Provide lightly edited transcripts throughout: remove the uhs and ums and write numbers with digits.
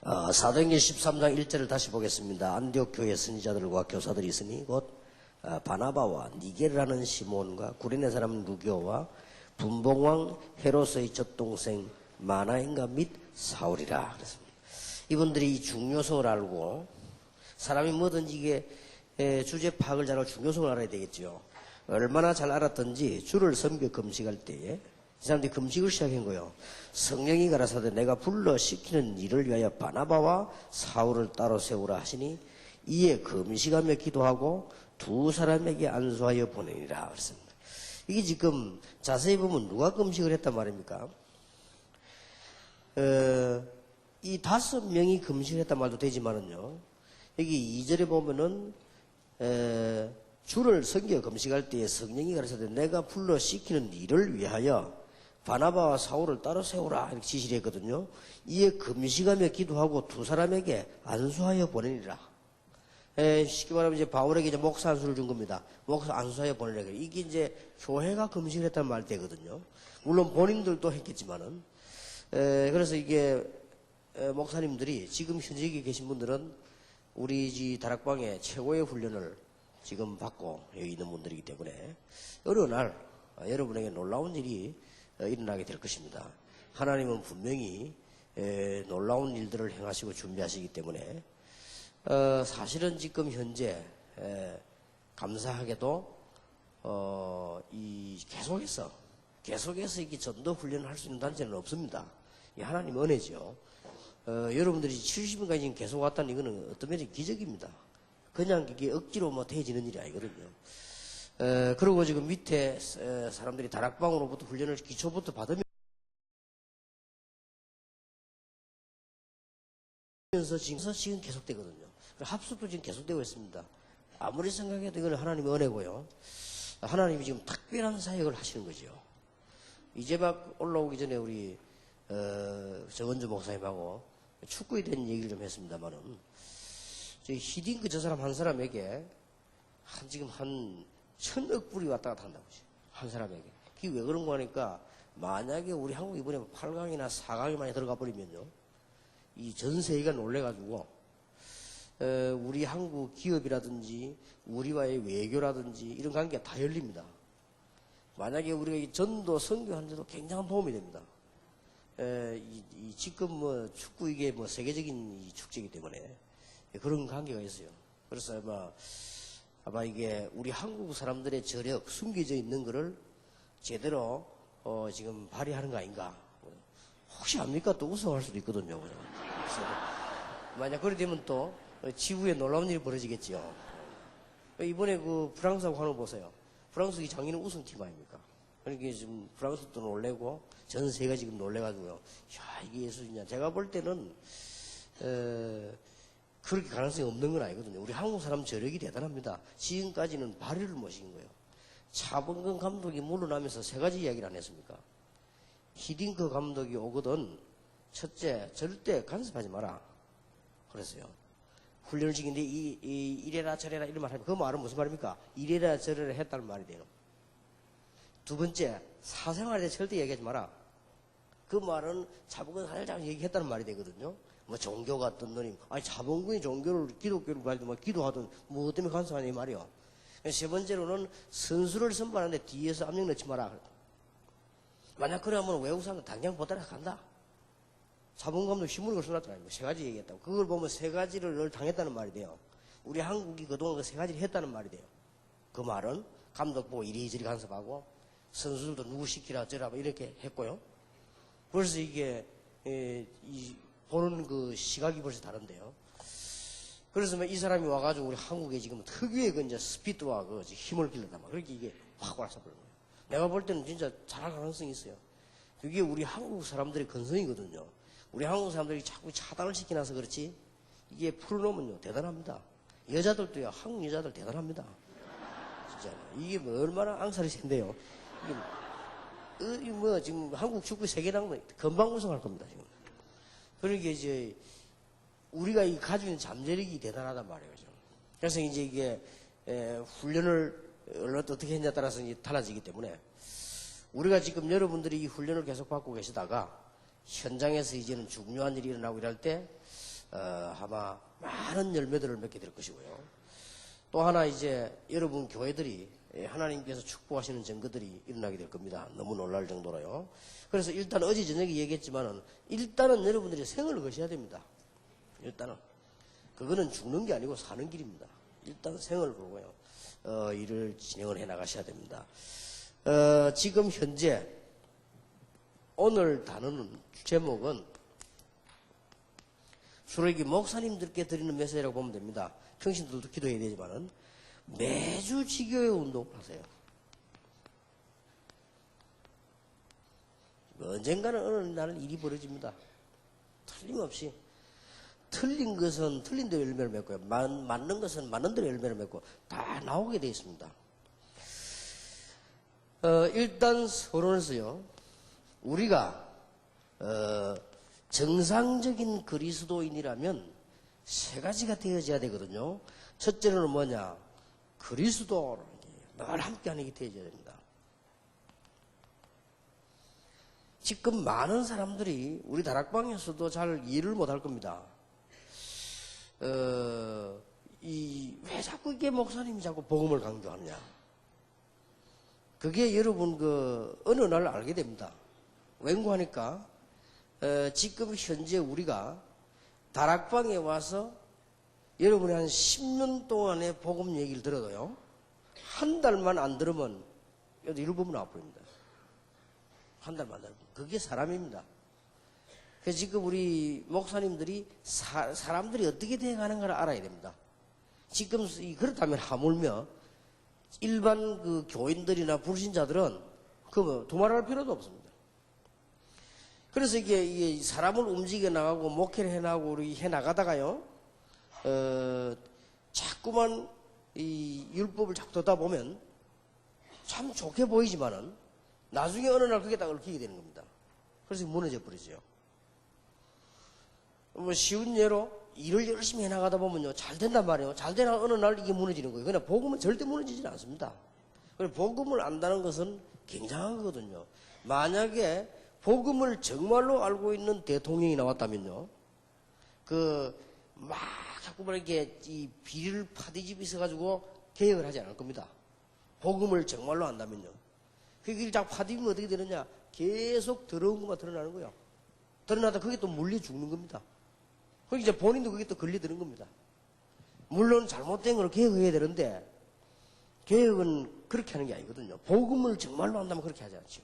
사도행전 13장 1절을 다시 보겠습니다. 안디옥 교회 선지자들과 교사들이 있으니 곧 바나바와 니게르라는 시몬과 구레네 사람 루교와 분봉왕 헤롯의 젖동생 마나인가 및 사울이라 그랬습니다. 이분들이 이 중요성을 알고 사람이 뭐든지 이게 주제 파악을 잘하고 중요성을 알아야 되겠죠. 얼마나 잘 알았던지 주를 섬겨 금식할 때에 이 사람들이 금식을 시작한 거예요. 성령이 가라사대 내가 불러 시키는 일을 위하여 바나바와 사울을 따로 세우라 하시니 이에 금식하며 기도하고 두 사람에게 안수하여 보내니라 그랬습니다. 이게 지금 자세히 보면 누가 금식을 했단 말입니까? 이 5명이 금식을 했단 말도 되지만은요. 여기 2절에 보면은 주를 섬겨 금식할 때에 성령이 가라사대 내가 불러 시키는 일을 위하여 바나바와 사울을 따로 세우라 이렇게 지시를 했거든요. 이에 금식하며 기도하고 두 사람에게 안수하여 보내니라. 쉽게 말하면 이제 바울에게 이제 목사 안수를 준 겁니다. 목사 안수하여 보내니라. 이게 이제 교회가 금식을 했다는 말 되거든요. 물론 본인들도 했겠지만은. 그래서 이게 목사님들이 지금 현재 여기 계신 분들은 우리 지 다락방에 최고의 훈련을 지금 받고 여기 있는 분들이기 때문에 어느 날 여러분에게 놀라운 일이 일어나게 될 것입니다. 하나님은 분명히 놀라운 일들을 행하시고 준비하시기 때문에 사실은 지금 현재 감사하게도 계속해서 이게 전도 훈련을 할 수 있는 단체는 없습니다. 이 하나님 은혜죠. 여러분들이 70일까지 지금 계속 왔다는 이거는 어떤 면에서 기적입니다. 그냥 이게 억지로 뭐 되어지는 일이 아니거든요. 그리고 지금 밑에 사람들이 다락방으로부터 훈련을 기초부터 받으면서 지금 계속되거든요. 합숙도 지금 계속되고 있습니다. 아무리 생각해도 이건 하나님의 은혜고요. 하나님이 지금 특별한 사역을 하시는 거죠. 이제 막 올라오기 전에 우리 정은주 목사님하고 축구에 대한 얘기를 좀 했습니다만은 히딩크 저 사람 한 사람에게 지금 한 1000억 불이 왔다 갔다 한다고 한 사람에게. 그게 왜 그런 거 하니까 만약에 우리 한국 이번에 8강이나 4강에 많이 들어가 버리면요. 이 전 세계가 놀래가지고 우리 한국 기업이라든지 우리와의 외교라든지 이런 관계가 다 열립니다. 만약에 우리가 이 전도 선교하는데도 굉장한 도움이 됩니다. 지금 뭐 축구 이게 뭐 세계적인 이 축제이기 때문에 그런 관계가 있어요. 그래서 아마 이게 우리 한국 사람들의 저력, 숨겨져 있는 거를 제대로 지금 발휘하는 거 아닌가. 혹시 압니까? 또 우승할 수도 있거든요. 그래서 만약 그래 되면 또 지구에 놀라운 일이 벌어지겠지요. 이번에 그 프랑스하고 하는 거 보세요. 프랑스 작년에 우승팀 아닙니까? 그러니까 지금 프랑스도 놀래고 전 세계가 지금 놀래가지고요. 야, 이게 예술이냐. 제가 볼 때는 그렇게 가능성이 없는 건 아니거든요. 우리 한국 사람 저력이 대단합니다. 지금까지는 발휘를 못시킨 거예요. 차범근 감독이 물러나면서 3가지 이야기를 안 했습니까? 히딩크 감독이 오거든 첫째, 절대 간섭하지 마라. 그랬어요. 훈련을 시키는데 이래라 저래라 이런 말 하면 그 말은 무슨 말입니까? 이래라 저래라 했다는 말이 돼요. 두 번째, 사생활에 대해 절대 얘기하지 마라. 그 말은 차범근 살짝 얘기했다는 말이 되거든요. 뭐 종교가 어떤 놈이 아니 차범근이 종교를 기독교를 가지고 기도하든 뭐 때문에 간섭하냐 이 말이요. 세 번째로는 선수를 선발하는데 뒤에서 압력 넣지 마라. 만약 그러면 외국 사람들 당장 보따라 간다. 차범근 감독 힘으로 그걸 써놨잖아요. 3가지 얘기했다고. 그걸 보면 3가지를 늘 당했다는 말이 돼요. 우리 한국이 그동안 그 3가지를 했다는 말이 돼요. 그 말은 감독 보고 이리저리 간섭하고 선수들도 누구 시키라 저라 이렇게 했고요. 벌써 이게 보는 그 시각이 벌써 다른데요. 그래서 이 사람이 와가지고 우리 한국에 지금 특유의 그 이제 스피드와 그 힘을 길렀다 막 그렇게 이게 확 와서 버린 거예요. 내가 볼 때는 진짜 잘할 가능성이 있어요. 그게 우리 한국 사람들의 근성이거든요. 우리 한국 사람들이 자꾸 차단을 시켜놔서 그렇지 이게 풀어놓으면요 대단합니다. 여자들도요 한국 여자들 대단합니다. 진짜 이게 뭐 얼마나 앙살이 센데요. 이게 뭐 지금 한국 축구 세계랑 금방 우승할 겁니다 지금. 그러니까 이제 우리가 이 가지고 있는 잠재력이 대단하단 말이에요. 지금. 그래서 이제 이게 훈련을 어떻게 했냐에 따라서 이제 달라지기 때문에 우리가 지금 여러분들이 이 훈련을 계속 받고 계시다가 현장에서 이제는 중요한 일이 일어나고 이럴 때 아마 많은 열매들을 맺게 될 것이고요. 또 하나 이제 여러분 교회들이 하나님께서 축복하시는 증거들이 일어나게 될 겁니다. 너무 놀랄 정도로요. 그래서 일단 어제 저녁에 얘기했지만은 일단은 여러분들이 생을 거셔야 됩니다. 일단은 그거는 죽는 게 아니고 사는 길입니다. 일단 생을 걸고요. 일을 진행을 해 나가셔야 됩니다. 지금 현재 오늘 다루는 제목은 주로 목사님들께 드리는 메시지라고 보면 됩니다. 평신들도 기도해야 되지만은 매주 지교회 운동을 하세요. 언젠가는 어느 날은 일이 벌어집니다. 틀림없이. 틀린 것은 틀린 대로 열매를 맺고요. 맞는 것은 맞는 대로 열매를 맺고 다 나오게 되어 있습니다. 일단 서론에서요. 우리가 정상적인 그리스도인이라면 세 가지가 되어져야 되거든요. 첫째는 뭐냐? 그리스도를 늘 함께하는 게 되어져야 됩니다. 지금 많은 사람들이 우리 다락방에서도 잘 이해를 못할 겁니다. 왜 자꾸 이게 목사님이 자꾸 복음을 강조하느냐? 그게 여러분 어느 날 알게 됩니다. 왠고하니까 지금 현재 우리가 다락방에 와서 여러분이 한 10년 동안의 복음 얘기를 들어도요, 한 달만 안 들으면 일부분 나와버립니다. 한 달만 안 들으면. 그게 사람입니다. 그래서 지금 우리 목사님들이 사람들이 어떻게 대응하는가를 알아야 됩니다. 지금 그렇다면 하물며 일반 교인들이나 불신자들은 두말할 필요도 없습니다. 그래서 이게 사람을 움직여 나가고 목회를 해 나가고 우리 해 나가다가요, 자꾸만 이 율법을 자꾸 듣다 보면 참 좋게 보이지만은 나중에 어느 날 그게 다 얽히게 되는 겁니다. 그래서 무너져 버리죠. 뭐 쉬운 예로 일을 열심히 해 나가다 보면요, 잘 된단 말이에요. 잘 되나 어느 날 이게 무너지는 거예요. 그러나 복음은 절대 무너지지 않습니다. 그래서 복음을 안다는 것은 굉장한 거거든요. 만약에 복음을 정말로 알고 있는 대통령이 나왔다면요, 막 자꾸만 이렇게 이 비리를 파뒤집어 있어가지고 개혁을 하지 않을 겁니다. 복음을 정말로 안다면요. 그 길 자꾸 파뒤집으면 어떻게 되느냐? 계속 더러운 것만 드러나는 거예요. 드러나다 그게 또 물려 죽는 겁니다. 그리고 이제 본인도 그게 또 걸려드는 겁니다. 물론 잘못된 걸 개혁해야 되는데, 개혁은 그렇게 하는 게 아니거든요. 복음을 정말로 안다면 그렇게 하지 않죠.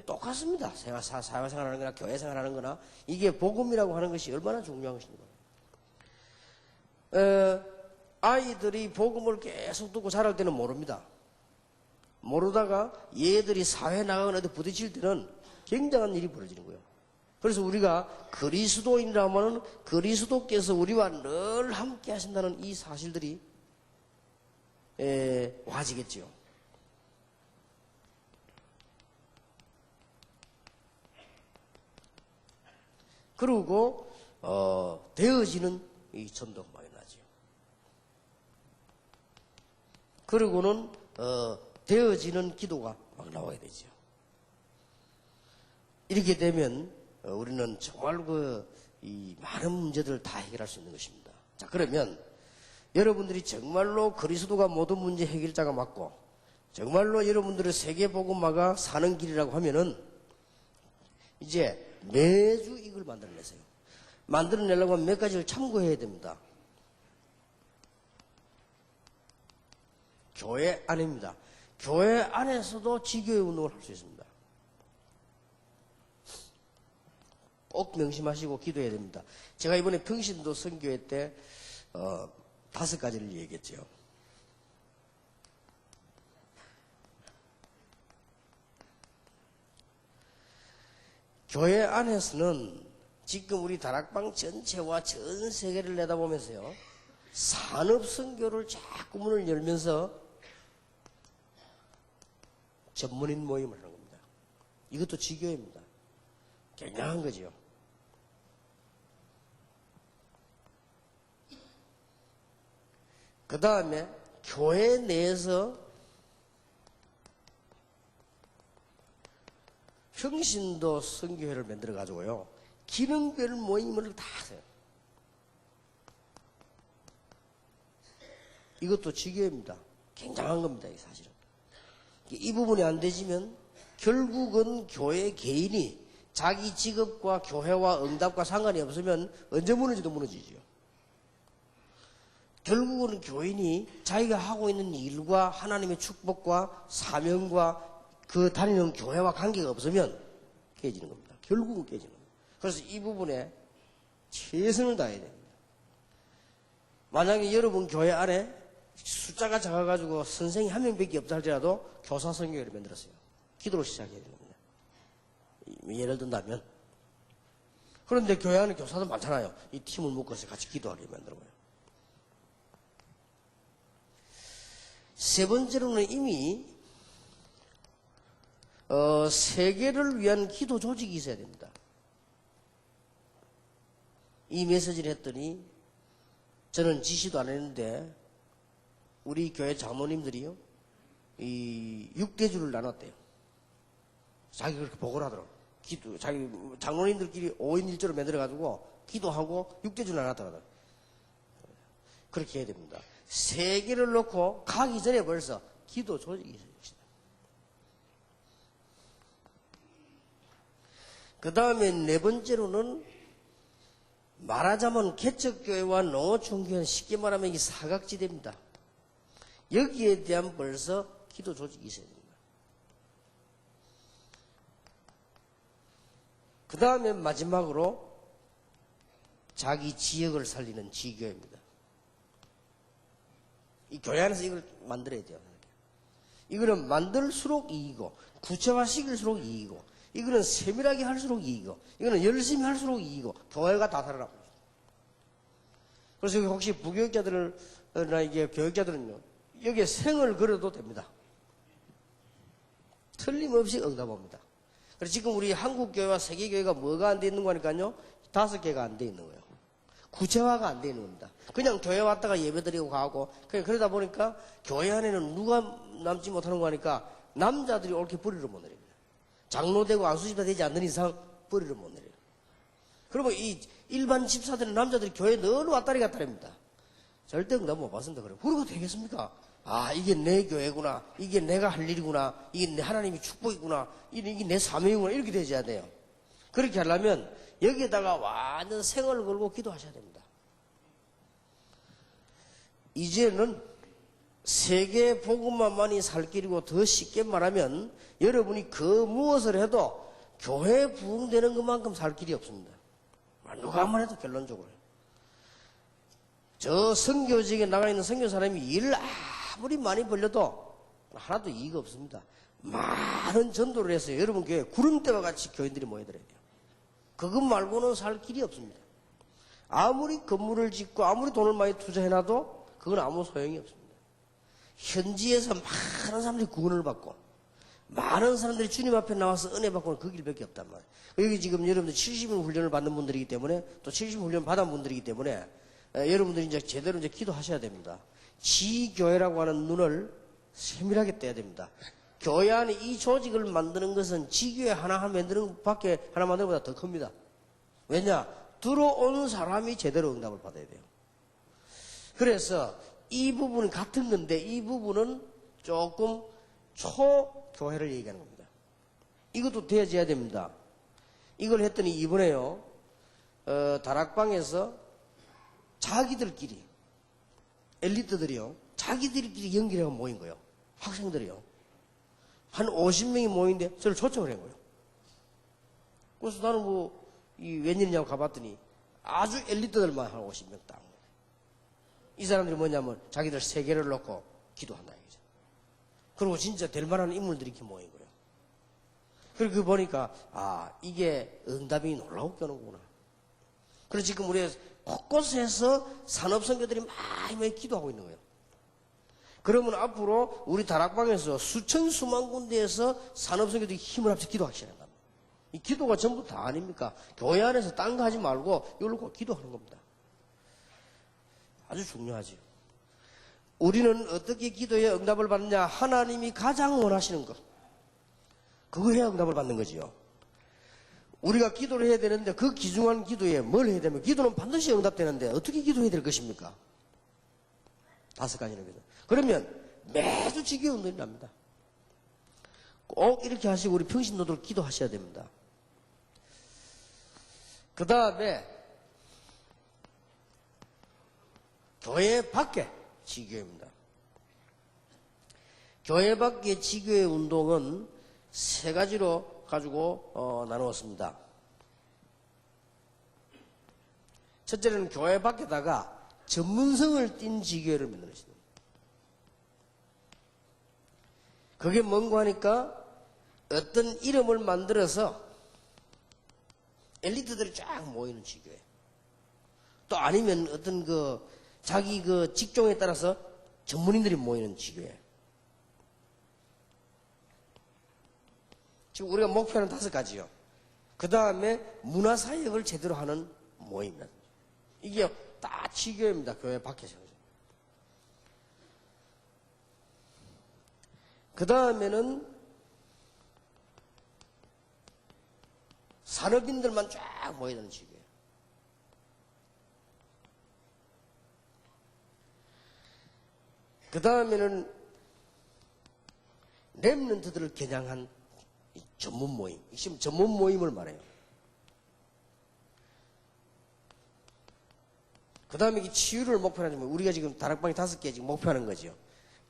똑같습니다. 사회생활하는 거나 교회생활하는 거나 이게 복음이라고 하는 것이 얼마나 중요한 것입니까? 아이들이 복음을 계속 듣고 자랄 때는 모릅니다. 모르다가 얘들이 사회 나가거나 어디 부딪힐 때는 굉장한 일이 벌어지는 거예요. 그래서 우리가 그리스도인이라면 그리스도께서 우리와 늘 함께 하신다는 이 사실들이 와지겠지요. 그리고 되어지는 이 전도가 많이 나죠. 그리고는 되어지는 기도가 막 나와야 되죠. 이렇게 되면 우리는 정말 이 많은 문제들을 다 해결할 수 있는 것입니다. 자, 그러면 여러분들이 정말로 그리스도가 모든 문제 해결자가 맞고 정말로 여러분들의 세계복음화가 사는 길이라고 하면은 이제 매주 이걸 만들어내세요. 만들어내려고 하면 몇 가지를 참고해야 됩니다. 교회 안입니다. 교회 안에서도 지교회 운동을 할 수 있습니다. 꼭 명심하시고 기도해야 됩니다. 제가 이번에 평신도 선교회 때 5가지를 얘기했죠. 교회 안에서는 지금 우리 다락방 전체와 전 세계를 내다보면서요, 산업 선교를 자꾸 문을 열면서 전문인 모임을 하는 겁니다. 이것도 지교회입니다. 굉장한 거지요. 그 다음에 교회 내에서 평신도 선교회를 만들어 가지고요, 기능별 모임을 다 하세요. 이것도 지교입니다. 굉장한 겁니다. 이 사실은. 이 부분이 안 되지면 결국은 교회 개인이 자기 직업과 교회와 응답과 상관이 없으면 언제 무너지도 무너지죠. 결국은 교인이 자기가 하고 있는 일과 하나님의 축복과 사명과 그 다니는 교회와 관계가 없으면 깨지는 겁니다. 결국은 깨지는 겁니다. 그래서 이 부분에 최선을 다해야 됩니다. 만약에 여러분 교회 안에 숫자가 작아가지고 선생이 한 명밖에 없다 할지라도 교사 선교회를 만들었어요. 기도로 시작해야 됩니다. 예를 든다면. 그런데 교회 안에 교사도 많잖아요. 이 팀을 묶어서 같이 기도하게 만들어 봐요. 세 번째로는 이미 세계를 위한 기도 조직이 있어야 됩니다. 이 메시지를 했더니 저는 지시도 안 했는데 우리 교회 장로님들이요 이 6대주를 나눴대요. 자기 그렇게 보고를 하더라고. 자기 장로님들끼리 5인 1조로 만들어가지고 기도하고 6대주를 나눴더라고요. 그렇게 해야 됩니다. 세계를 놓고 가기 전에 벌써 기도 조직이 있어요. 그 다음에 네 번째로는 말하자면 개척교회와 농어촌교회는 쉽게 말하면 이 사각지대입니다. 여기에 대한 벌써 기도 조직이 있어야 됩니다. 그 다음에 마지막으로 자기 지역을 살리는 지교회입니다. 이 교회 안에서 이걸 만들어야 돼요. 이거는 만들수록 이익이고 구체화시킬수록 이익이고 이거는 세밀하게 할수록 이익이고 이거는 열심히 할수록 이익이고 교회가 다 살아나고 있어요. 그래서 혹시 부교육자들이나 이게 교육자들은요 여기에 생을 걸어도 됩니다. 틀림없이 응답합니다. 그래서 지금 우리 한국교회와 세계교회가 뭐가 안 돼 있는 거니까요 5개가 안 돼 있는 거예요. 구체화가 안 돼 있는 겁니다. 그냥 교회 왔다가 예배드리고 가고 그냥 그러다 보니까 교회 안에는 누가 남지 못하는 거니까 남자들이 옳게 뿌리를 못 내립니다. 장로되고 안수집사 되지 않는 이상 뿌리를 못 내려요. 그러면 이 일반 집사들은 남자들이 교회에 늘 왔다리 갔다리 합니다. 절대 응답 못 받습니다. 그래요. 그러고 되겠습니까? 아, 이게 내 교회구나. 이게 내가 할 일이구나. 이게 내 하나님의 축복이구나. 이게 내 사명이구나. 이렇게 되셔야 돼요. 그렇게 하려면 여기에다가 완전 생을 걸고 기도하셔야 됩니다. 이제는 세계 복음만만이 살 길이고 더 쉽게 말하면 여러분이 그 무엇을 해도 교회에 부흥되는 것만큼 살 길이 없습니다. 누가 한번 해도 결론적으로. 저 선교직에 나가 있는 선교 사람이 일을 아무리 많이 벌려도 하나도 이의가 없습니다. 많은 전도를 해서 여러분 교회에 구름대와 같이 교인들이 모여들어야 돼요. 그것 말고는 살 길이 없습니다. 아무리 건물을 짓고 아무리 돈을 많이 투자해놔도 그건 아무 소용이 없습니다. 현지에서 많은 사람들이 구원을 받고 많은 사람들이 주님 앞에 나와서 은혜 받고는 그 길밖에 없단 말이에요. 여기 지금 여러분들 70일 훈련을 받는 분들이기 때문에 또 70일 훈련 받은 분들이기 때문에 여러분들이 이제 제대로 이제 기도하셔야 됩니다. 지교회라고 하는 눈을 세밀하게 떼야 됩니다. 교회 안에 이 조직을 만드는 것은 지교회 하나 만드는 것밖에 하나 만드는 것보다 더 큽니다. 왜냐? 들어오는 사람이 제대로 응답을 받아야 돼요. 그래서 이 부분은 같은 건데 이 부분은 조금 초교회를 얘기하는 겁니다. 이것도 되어져야 됩니다. 이걸 했더니 이번에요 다락방에서 자기들끼리 엘리트들이요 자기들끼리 연결해서 모인 거예요. 학생들이요 한 50명이 모인데 저를 초청을 한 거예요. 그래서 나는 뭐 이 웬일이냐고 가봤더니 아주 엘리트들만 한 50명 딱. 이 사람들이 뭐냐면 자기들 세계를 놓고 기도한다 이거죠. 그리고 진짜 될 만한 인물들이 이렇게 모인 거예요. 그리고 그 보니까 아 이게 응답이 놀라웠게 오는구나. 그래서 지금 우리 곳곳에서 산업선교들이 많이 기도하고 있는 거예요. 그러면 앞으로 우리 다락방에서 수천 수만 군데에서 산업선교들이 힘을 합쳐 기도하기 시작한다. 이 기도가 전부 다 아닙니까? 교회 안에서 딴 거 하지 말고 이걸로 꼭 기도하는 겁니다. 아주 중요하죠. 우리는 어떻게 기도에 응답을 받느냐? 하나님이 가장 원하시는 것. 그거 해야 응답을 받는 거지요. 우리가 기도를 해야 되는데 그 귀중한 기도에 뭘 해야 되면 기도는 반드시 응답되는데 어떻게 기도해야 될 것입니까? 5가지는. 그러면 매주 지교운동이 납니다. 꼭 이렇게 하시고 우리 평신도들 기도하셔야 됩니다. 그 다음에 교회 밖에 지교입니다. 교회 밖의 지교의 운동은 3가지로 가지고 나누었습니다. 첫째는 교회 밖에다가 전문성을 띈 지교회를 만들었습니다. 그게 뭔가 하니까 어떤 이름을 만들어서 엘리트들이 쫙 모이는 지교회. 또 아니면 어떤 자기 직종에 따라서 전문인들이 모이는 지교회. 지금 우리가 목표하는 5가지요. 그 다음에 문화사역을 제대로 하는 모임입니다. 이게 다 지교회입니다. 교회 밖에서. 그 다음에는 산업인들만 쫙 모이는 지교회. 그 다음에는 렘넌트들을 겨냥한 전문 모임. 지금 전문 모임을 말해요. 그 다음에 치유를 목표로 하면 우리가 지금 다락방이 5개 지금 목표하는 거죠.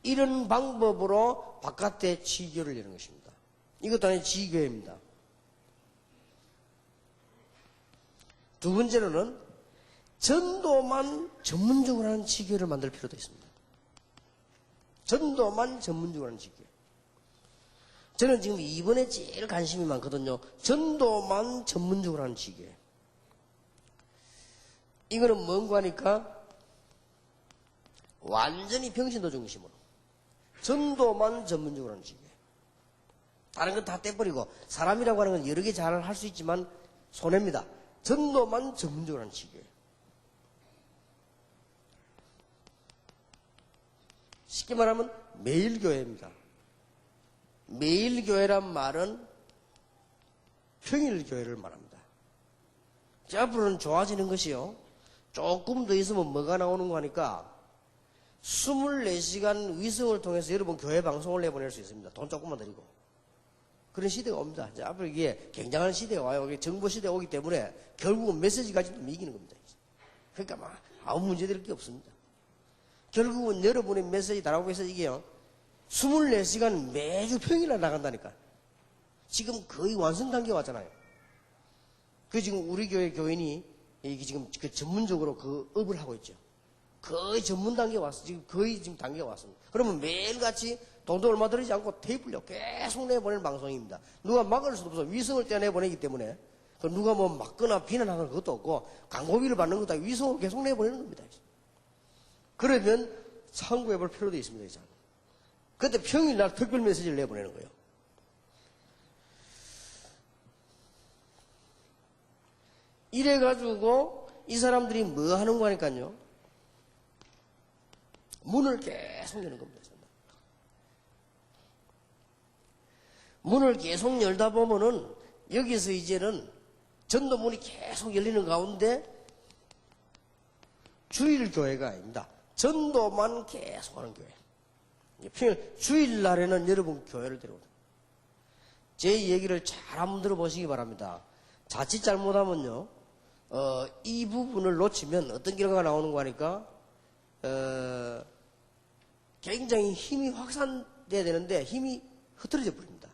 이런 방법으로 바깥에 지교를 여는 것입니다. 이것도 하나의 지교회입니다. 두 번째로는 전도만 전문적으로 하는 지교회를 만들 필요도 있습니다. 전도만 전문적으로 하는 지교회. 저는 지금 이번에 제일 관심이 많거든요. 전도만 전문적으로 하는 지교회. 이거는 뭔가 하니까 완전히 평신도 중심으로 전도만 전문적으로 하는 지교회. 다른 건 다 떼버리고 사람이라고 하는 건 여러 개 잘 할 수 있지만 손해입니다. 전도만 전문적으로 하는 지교회. 쉽게 말하면 매일교회입니다. 매일교회란 말은 평일교회를 말합니다. 앞으로는 좋아지는 것이요. 조금 더 있으면 뭐가 나오는 거 하니까 24시간 위성을 통해서 여러분 교회 방송을 내보낼 수 있습니다. 돈 조금만 드리고. 그런 시대가 옵니다. 이제 앞으로 이게 굉장한 시대가 와요. 정보 시대가 오기 때문에 결국은 메시지까지도 이기는 겁니다. 그러니까 막 아무 문제될 게 없습니다. 결국은 여러분의 메시지 달아오고 있어서 이게요. 24시간 매주 평일날 나간다니까. 지금 거의 완성 단계에 왔잖아요. 그 지금 우리 교회 교인이 이게 지금 전문적으로 그 업을 하고 있죠. 거의 전문 단계에 왔어. 거의 지금 단계가 왔습니다. 그러면 매일같이 돈도 얼마 들이지 않고 테이프를 계속 내보내는 방송입니다. 누가 막을 수도 없어. 위성을 떼내보내기 때문에. 누가 뭐 막거나 비난하는 것도 없고 광고비를 받는 것도 아니고 위성을 계속 내보내는 겁니다. 그러면 참고해 볼 필요도 있습니다. 이제. 그때 평일날 특별 메시지를 내보내는 거예요. 이래가지고 이 사람들이 뭐 하는 거 하니까요. 문을 계속 여는 겁니다. 문을 계속 열다 보면은 여기서 이제는 전도문이 계속 열리는 가운데 주일교회가 아닙니다. 전도만 계속 하는 교회. 주일날에는 여러분 교회를 데려오다. 제 얘기를 잘 한번 들어보시기 바랍니다. 자칫 잘못하면요, 이 부분을 놓치면 어떤 결과가 나오는 거 하니까, 굉장히 힘이 확산돼야 되는데 힘이 흐트러져 버립니다.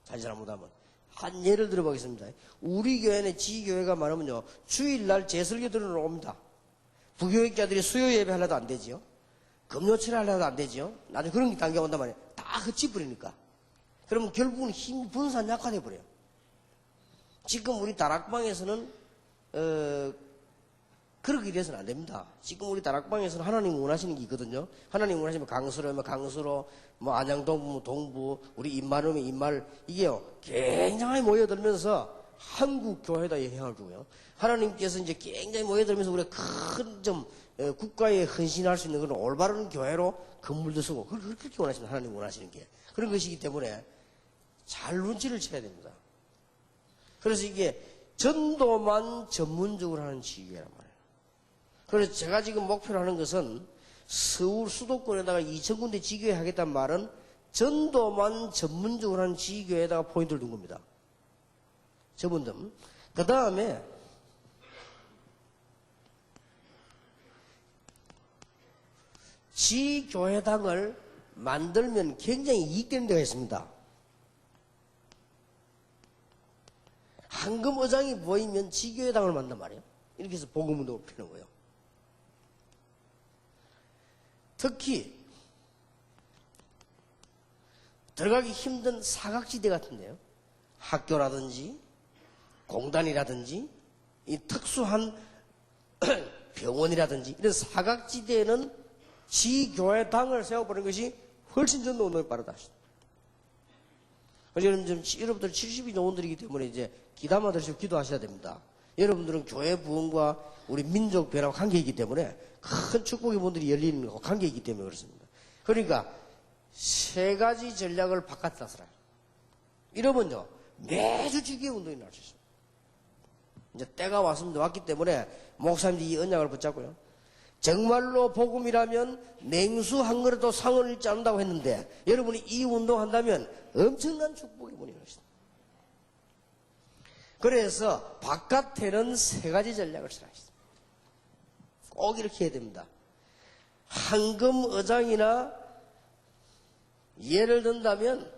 자칫 잘못하면. 한 예를 들어보겠습니다. 우리 교회는 지교회가 말하면요, 주일날 재설교들은 옵니다. 부교육자들이 수요 예배 하려도 안 되지요. 금요철에 하려도 안 되지요. 나중에 그런 게 단계가 온단 말이에요. 다 흩어버리니까. 그러면 결국은 힘 분산 약화돼 버려요. 지금 우리 다락방에서는 그렇게 돼서는 안 됩니다. 지금 우리 다락방에서는 하나님 원하시는 게 있거든요. 하나님 원하시면 강수로 뭐 안양동부 동부 우리 임마름의 임말 이게요 굉장히 모여들면서 한국 교회에다 영향을 주고요. 하나님께서 이제 굉장히 모여들면서 우리가 큰 좀 국가에 헌신할 수 있는 그런 올바른 교회로 건물도 쓰고 그렇게 원하시는 하나님 원하시는 게 그런 것이기 때문에 잘 눈치를 채야 됩니다. 그래서 이게 전도만 전문적으로 하는 지교회란 말이에요. 그래서 제가 지금 목표로 하는 것은 서울 수도권에다가 2,000군데 지교회 하겠다는 말은 전도만 전문적으로 하는 지교회에다가 포인트를 둔 겁니다. 저분들. 그 다음에 지교회당을 만들면 굉장히 이익되는 데가 있습니다. 황금의장이 모이면 지교회당을 만든단 말이에요. 이렇게 해서 복음운동을 피는 거예요. 특히 들어가기 힘든 사각지대 같은데요. 학교라든지 공단이라든지 이 특수한 병원이라든지 이런 사각지대에는 지교회당을 세워버리는 것이 훨씬 전도운동이 빠르다. 여러분들 70이 농원들이기 때문에 이제 기담아 들으시고 기도하셔야 됩니다. 여러분들은 교회 부흥과 우리 민족 변화와 관계이기 때문에 큰 축복의 문들이 열리는 것과 관계이기 때문에 그렇습니다. 그러니까 세 가지 전략을 바깥에 나서라. 이러면요 매주 지교회 운동이 날 수 있습니다. 이제 때가 왔기 때문에 목사님들이 이 언약을 붙잡고요. 정말로 복음이라면 냉수 한 그릇도 상을 잃지 않는다고 했는데 여러분이 이 운동한다면 엄청난 축복의 문이 열립니다. 그래서 바깥에는 세 가지 전략을 써야 합니다. 꼭 이렇게 해야 됩니다. 황금의장이나 예를 든다면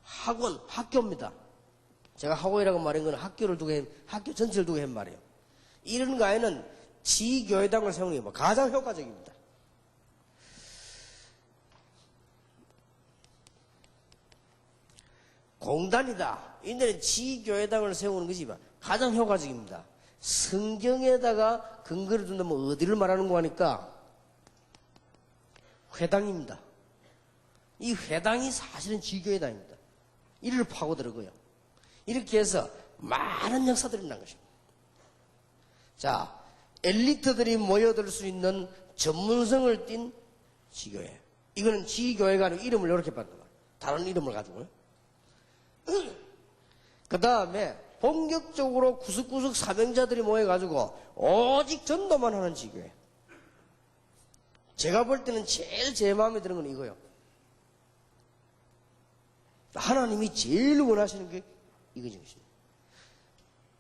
학원, 학교입니다. 제가 학원이라고 말한 건 학교 전체를 두고 한 말이에요. 이런 거에는 지교회당을 세우는 게 가장 효과적입니다. 공단이다. 이들은 지교회당을 세우는 것이 가장 효과적입니다. 성경에다가 근거를 둔다면 어디를 말하는 거 하니까 회당입니다. 이 회당이 사실은 지교회당입니다. 이를 파고들고요. 이렇게 해서 많은 역사들이 난 것입니다. 자, 엘리트들이 모여들 수 있는 전문성을 띤 지교회. 이거는 지교회가 아니고 이름을 이렇게 받는 거예요. 다른 이름을 가지고요. 그 다음에 본격적으로 구석구석 사명자들이 모여가지고 오직 전도만 하는 지교회. 제가 볼 때는 제일 제 마음에 드는 건 이거예요. 하나님이 제일 원하시는 게 이거죠.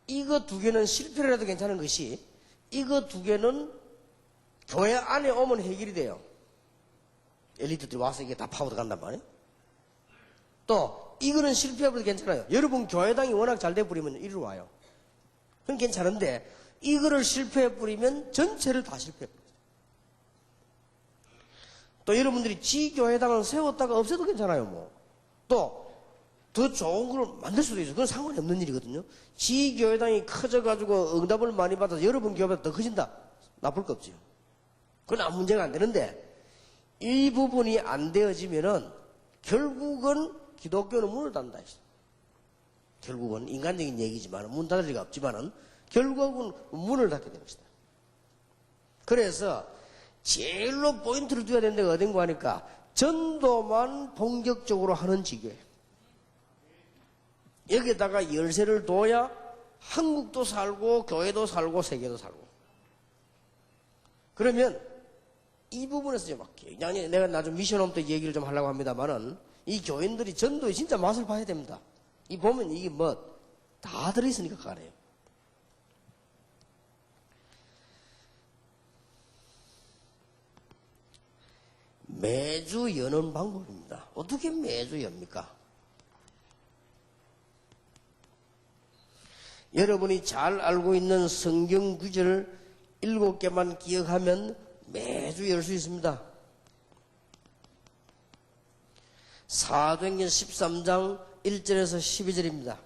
이거 두 개는 실패라도 괜찮은 것이 이거 두 개는 교회 안에 오면 해결이 돼요. 엘리트들이 와서 이게 다 파고들 간단 말이에요. 또 이거는 실패해도 괜찮아요. 여러분 교회당이 워낙 잘 돼버리면 이리로 와요. 그건 괜찮은데 이거를 실패해버리면 전체를 다 실패해버려요. 또 여러분들이 지교회당을 세웠다가 없애도 괜찮아요. 뭐. 또 더 좋은 걸 만들 수도 있어요. 그건 상관이 없는 일이거든요. 지교회당이 커져가지고 응답을 많이 받아서 여러분 교회보다 더 커진다. 나쁠 거 없지요. 그건 아무 문제가 안 되는데 이 부분이 안 되어지면은 결국은 기독교는 문을 닫는다 했어요. 결국은 인간적인 얘기지만 문 닫을 리가 없지만은 결국은 문을 닫게 되는 것이다. 그래서 제일로 포인트를 둬야 되는 데가 어딘가 하니까 전도만 본격적으로 하는 지교회. 여기에다가 열쇠를 둬야 한국도 살고 교회도 살고 세계도 살고. 그러면 이 부분에서 이제 막 굉장히 내가 나중 미션홈 때 얘기를 좀 하려고 합니다만은 이 교인들이 전도에 진짜 맛을 봐야 됩니다. 이 보면 이게 뭐 다 들어있으니까 가네요. 매주 여는 방법입니다. 어떻게 매주 엽니까? 여러분이 잘 알고 있는 성경 구절 7개만 기억하면 매주 열 수 있습니다. 사도행전 13장 1절에서 12절입니다.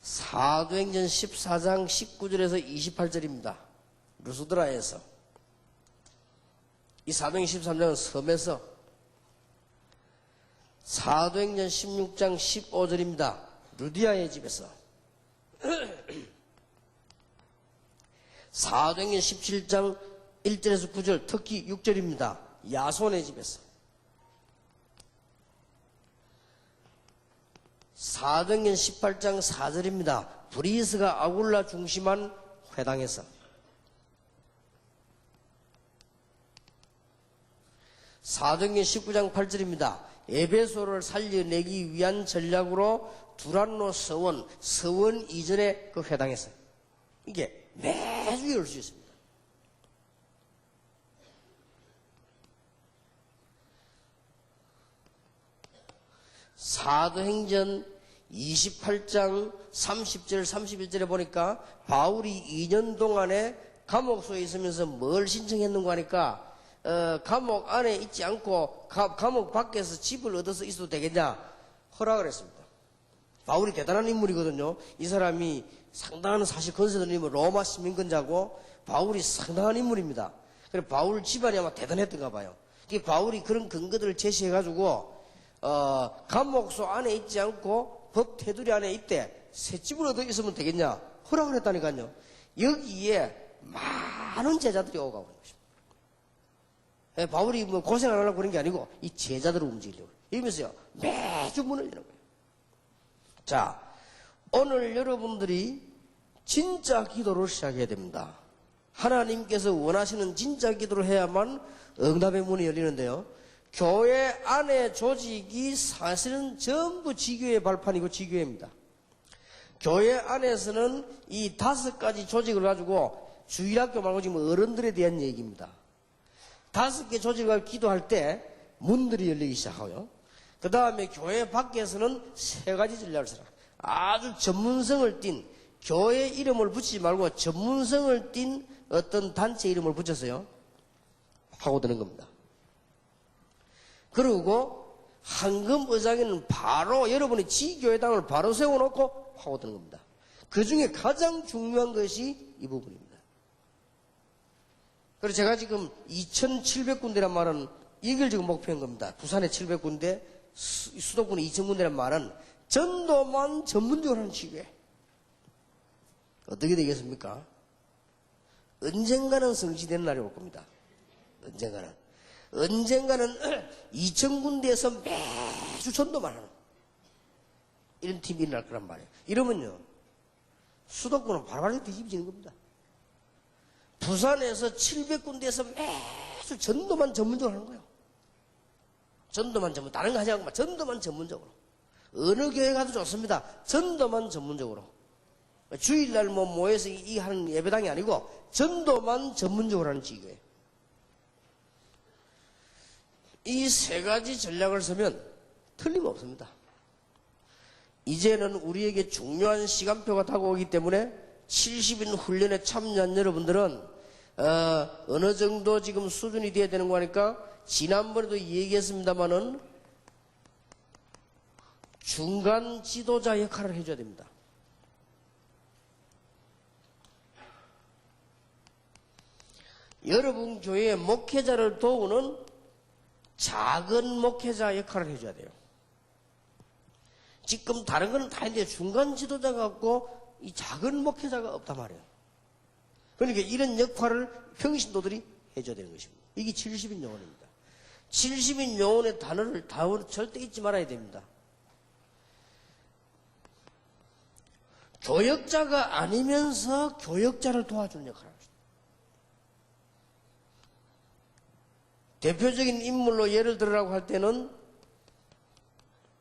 사도행전 14장 19절에서 28절입니다. 루스드라에서. 이 사도행전 13장은 섬에서. 사도행전 16장 15절입니다. 루디아의 집에서. 사도행전 17장 1절에서 9절, 특히 6절입니다. 야손의 집에서. 사도행전 18장 4절입니다. 브리스가 아굴라 중심한 회당에서. 사도행전 19장 8절입니다. 에베소를 살려내기 위한 전략으로 두란노 서원 이전에 그 회당했어요. 이게 매주 열 수 있습니다. 사도행전 28장 30절 31절에 보니까 바울이 2년 동안에 감옥소에 있으면서 뭘 신청했는가 하니까 감옥 안에 있지 않고 감옥 밖에서 집을 얻어서 있어도 되겠냐 허락을 했습니다. 바울이 대단한 인물이거든요. 이 사람이 상당한 사실 건설님은 로마 시민권자고 바울이 상당한 인물입니다. 그래서 바울 집안이 아마 대단했던가 봐요. 바울이 그런 근거들을 제시해가지고 감옥소 안에 있지 않고 법 테두리 안에 있대 새 집을 얻어 있으면 되겠냐 허락을 했다니까요. 여기에 많은 제자들이 오고 가고 있는 것입니다. 바울이 뭐 고생 안 하려고 그런 게 아니고 이 제자들을 움직이려고 이러면서요 매주 문을 여는 거예요. 자, 오늘 여러분들이 진짜 기도를 시작해야 됩니다. 하나님께서 원하시는 진짜 기도를 해야만 응답의 문이 열리는데요. 교회 안의 조직이 사실은 전부 지교의 발판이고 지교회입니다. 교회 안에서는 이 5가지 조직을 가지고 주일학교 말고 지금 어른들에 대한 얘기입니다. 5개 조직을 가지고 기도할 때 문들이 열리기 시작하고요. 그 다음에 교회 밖에서는 3가지 전략을 써라. 아주 전문성을 띤 교회 이름을 붙이지 말고 전문성을 띤 어떤 단체 이름을 붙여서요 하고 드는 겁니다. 그리고 황금의장에는 바로 여러분의 지교회당을 바로 세워놓고 하고 드는 겁니다. 그 중에 가장 중요한 것이 이 부분입니다. 그래서 제가 지금 2,700군데란 말은 이걸 지금 목표한 겁니다. 부산에 700군데, 수도권에 2,000군데란 말은 전도만 전문적으로 하는 지교회. 어떻게 되겠습니까? 언젠가는 성취되는 날이 올 겁니다. 언젠가는 2,000군데에서 매주 전도만 하는 이런 팀이 일어날 거란 말이에요. 이러면요 수도권은 바로바로 뒤집어지는 겁니다. 부산에서 700군데에서 매주 전도만 전문적으로 하는 거예요. 전도만 전문, 다른 거 하지 않고 전도만 전문적으로. 어느 교회 가도 좋습니다. 전도만 전문적으로. 주일날 모여서 이 하는 예배당이 아니고 전도만 전문적으로 하는 지교회. 이 3가지 전략을 쓰면 틀림없습니다. 이제는 우리에게 중요한 시간표가 다가오기 때문에 70인 훈련에 참여한 여러분들은 어느 정도 지금 수준이 돼야 되는 거니까 지난번에도 얘기했습니다마는 중간 지도자 역할을 해줘야 됩니다. 여러분 교회의 목회자를 도우는 작은 목회자 역할을 해줘야 돼요. 지금 다른 거는 다 있는데 중간 지도자가 없고 이 작은 목회자가 없단 말이에요. 그러니까 이런 역할을 평신도들이 해줘야 되는 것입니다. 이게 70인 요원입니다. 70인 요원의 단어를 절대 잊지 말아야 됩니다. 교역자가 아니면서 교역자를 도와주는 역할을 합니다. 대표적인 인물로 예를 들으라고 할 때는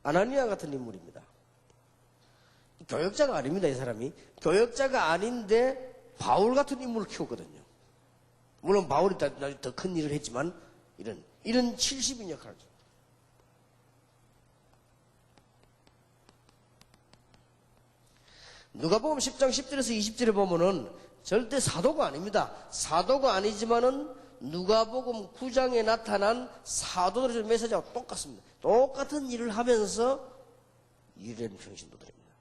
아나니아 같은 인물입니다. 교역자가 아닙니다, 이 사람이. 교역자가 아닌데 바울 같은 인물을 키웠거든요. 물론 바울이 더 큰 일을 했지만 이런 70인 역할을. 누가복음 10장 10절에서 20절에 보면은 절대 사도가 아닙니다. 사도가 아니지만은 누가복음 9장에 나타난 사도들의 준 메시지와 똑같습니다. 똑같은 일을 하면서 일하는 평신도들입니다.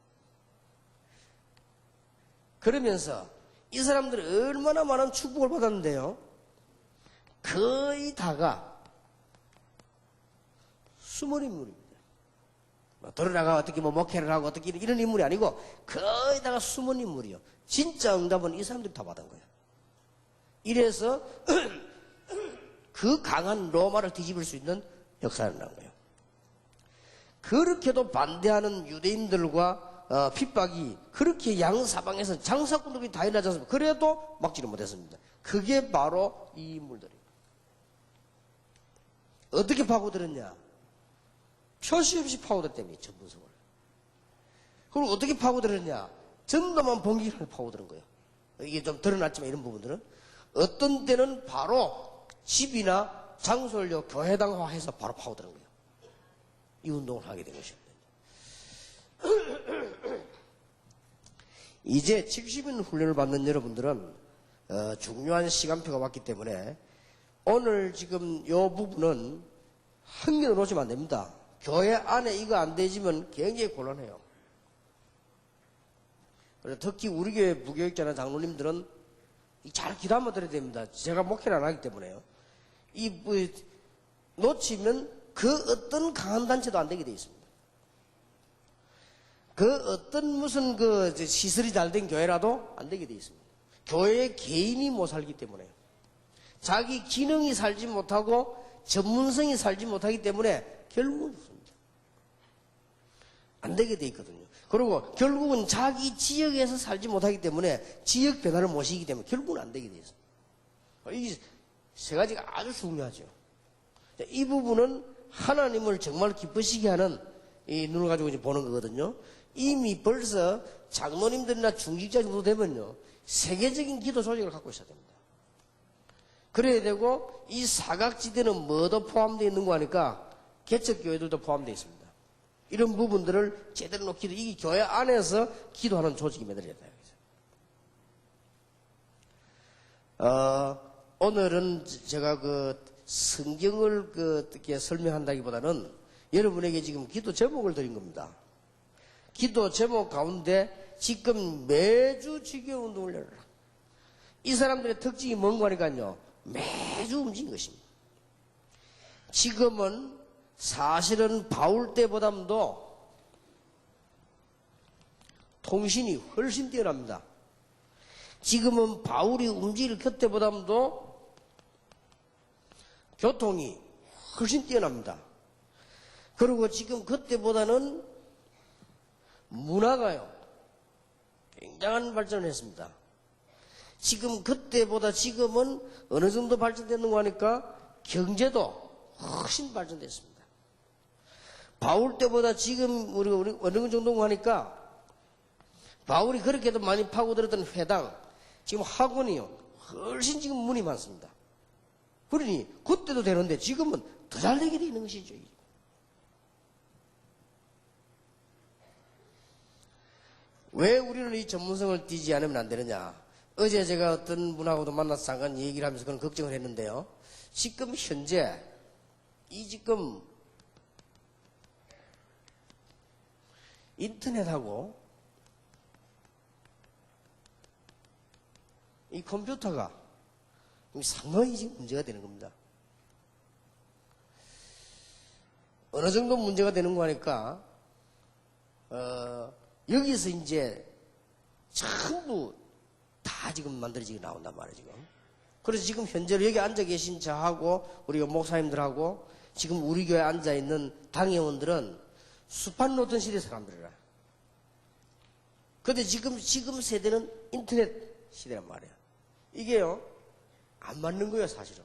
그러면서 이 사람들이 얼마나 많은 축복을 받았는데요. 거의 다가 숨은 인물입니다. 돌아나가 어떻게 목회를 하고 어떻게 이런 인물이 아니고 거의 다가 숨은 인물이요. 진짜 응답은 이 사람들이 다 받은 거예요. 이래서 그 강한 로마를 뒤집을 수 있는 역사를 난 거예요. 그렇게도 반대하는 유대인들과 핍박이 그렇게 양사방에서 장사꾼들이 다 일어나지 않습니까? 그래도 막지를 못했습니다. 그게 바로 이 인물들이에요. 어떻게 파고들었냐? 표시 없이 파고들었다며, 전문성을. 그럼 어떻게 파고들었냐? 전도만 본기를 파고드는 거예요. 이게 좀 드러났지만 이런 부분들은. 어떤 때는 바로 집이나 장소를 교회당화해서 바로 파고드는 거예요. 이 운동을 하게 된 것입니다. 이제 70인 훈련을 받는 여러분들은 중요한 시간표가 왔기 때문에 오늘 지금 이 부분은 한 개도 놓치면 안 됩니다. 교회 안에 이거 안 되지면 굉장히 곤란해요. 그래서 특히 우리 교회 부교육자나 장로님들은 잘 기도 한번 드려야 됩니다. 제가 목회를 안 하기 때문에요. 놓치면 그 어떤 강한 단체도 안 되게 돼 있습니다. 그 어떤 무슨 시설이 잘 된 교회라도 안 되게 돼 있습니다. 교회의 개인이 못 살기 때문에 자기 기능이 살지 못하고 전문성이 살지 못하기 때문에 결국은 없습니다. 안 되게 돼 있거든요. 그리고 결국은 자기 지역에서 살지 못하기 때문에 지역 변화를 못 시키기 때문에 결국은 안 되게 돼 있습니다. 이 세 가지가 아주 중요하죠. 이 부분은 하나님을 정말 기쁘시게 하는 이 눈을 가지고 이제 보는 거거든요. 이미 벌써 장로님들이나 중직자 정도 되면요, 세계적인 기도 조직을 갖고 있어야 됩니다. 그래야 되고, 이 사각지대는 뭐도 포함되어 있는 거 하니까 개척교회들도 포함되어 있습니다. 이런 부분들을 제대로 놓기도, 이 교회 안에서 기도하는 조직이 만들어야 돼요. 오늘은 제가 성경을 어떻게 설명한다기보다는 여러분에게 지금 기도 제목을 드린 겁니다. 기도 제목 가운데 지금 매주 지교 운동을 열어라. 이 사람들의 특징이 뭔가 하니까요, 매주 움직인 것입니다. 지금은 사실은 바울 때보다도 통신이 훨씬 뛰어납니다. 지금은 바울이 움직일 그때보다도 교통이 훨씬 뛰어납니다. 그리고 지금 그때보다는 문화가요, 굉장한 발전을 했습니다. 지금 그때보다 지금은 어느 정도 발전됐는가 하니까 경제도 훨씬 발전됐습니다. 바울 때보다 지금 우리 어느 정도인가 하니까 바울이 그렇게도 많이 파고들었던 회당, 지금 학원이요, 훨씬 지금 문이 많습니다. 그러니 그때도 되는데 지금은 더 잘 되게 되는 것이죠. 왜 우리는 이 전문성을 띠지 않으면 안 되느냐? 어제 제가 어떤 분하고도 만나서 잠깐 얘기를 하면서 그런 걱정을 했는데요. 지금 현재 지금 인터넷하고 이 컴퓨터가 상당히 지금 문제가 되는 겁니다. 어느 정도 문제가 되는 거 하니까 여기서 이제 전부 다 지금 만들어지게 나온단 말이에요, 지금. 그래서 지금 현재로 여기 앉아 계신 저하고 우리 목사님들하고 지금 우리 교회에 앉아 있는 당회원들은 수판 놓던 시대 사람들이라. 근데 지금 세대는 인터넷 시대란 말이에요. 이게요, 안 맞는 거예요, 사실은.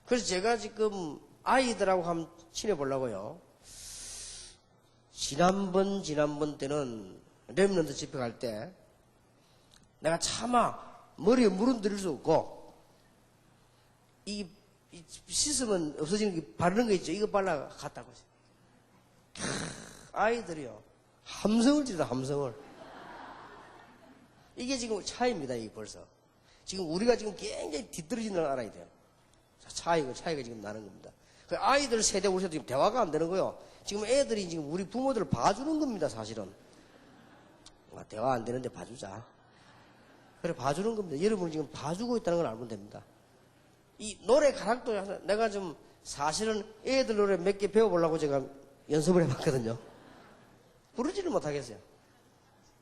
그래서 제가 지금 아이들하고 한번 친해보려고요. 지난번 때는 렘넌트 집회 갈 때 내가 차마 머리에 물은 들일 수 없고 이 씻으면 없어지는 게 바르는 거 있죠. 이거 발라 갔다고 했어요. 아이들이요, 함성을 지르다, 함성을. 이게 지금 차이입니다, 이게 벌써. 지금 우리가 지금 굉장히 뒤떨어지는 걸 알아야 돼요. 차이가 지금 나는 겁니다. 그 아이들 세대 우리 세대 지금 대화가 안 되는 거요. 지금 애들이 지금 우리 부모들을 봐주는 겁니다, 사실은. 대화 안 되는데 봐주자. 그래, 봐주는 겁니다. 여러분이 지금 봐주고 있다는 걸 알면 됩니다. 이 노래 가락도 내가 좀 사실은 애들 노래 몇 개 배워보려고 제가 연습을 해봤거든요. 부르지를 못하겠어요.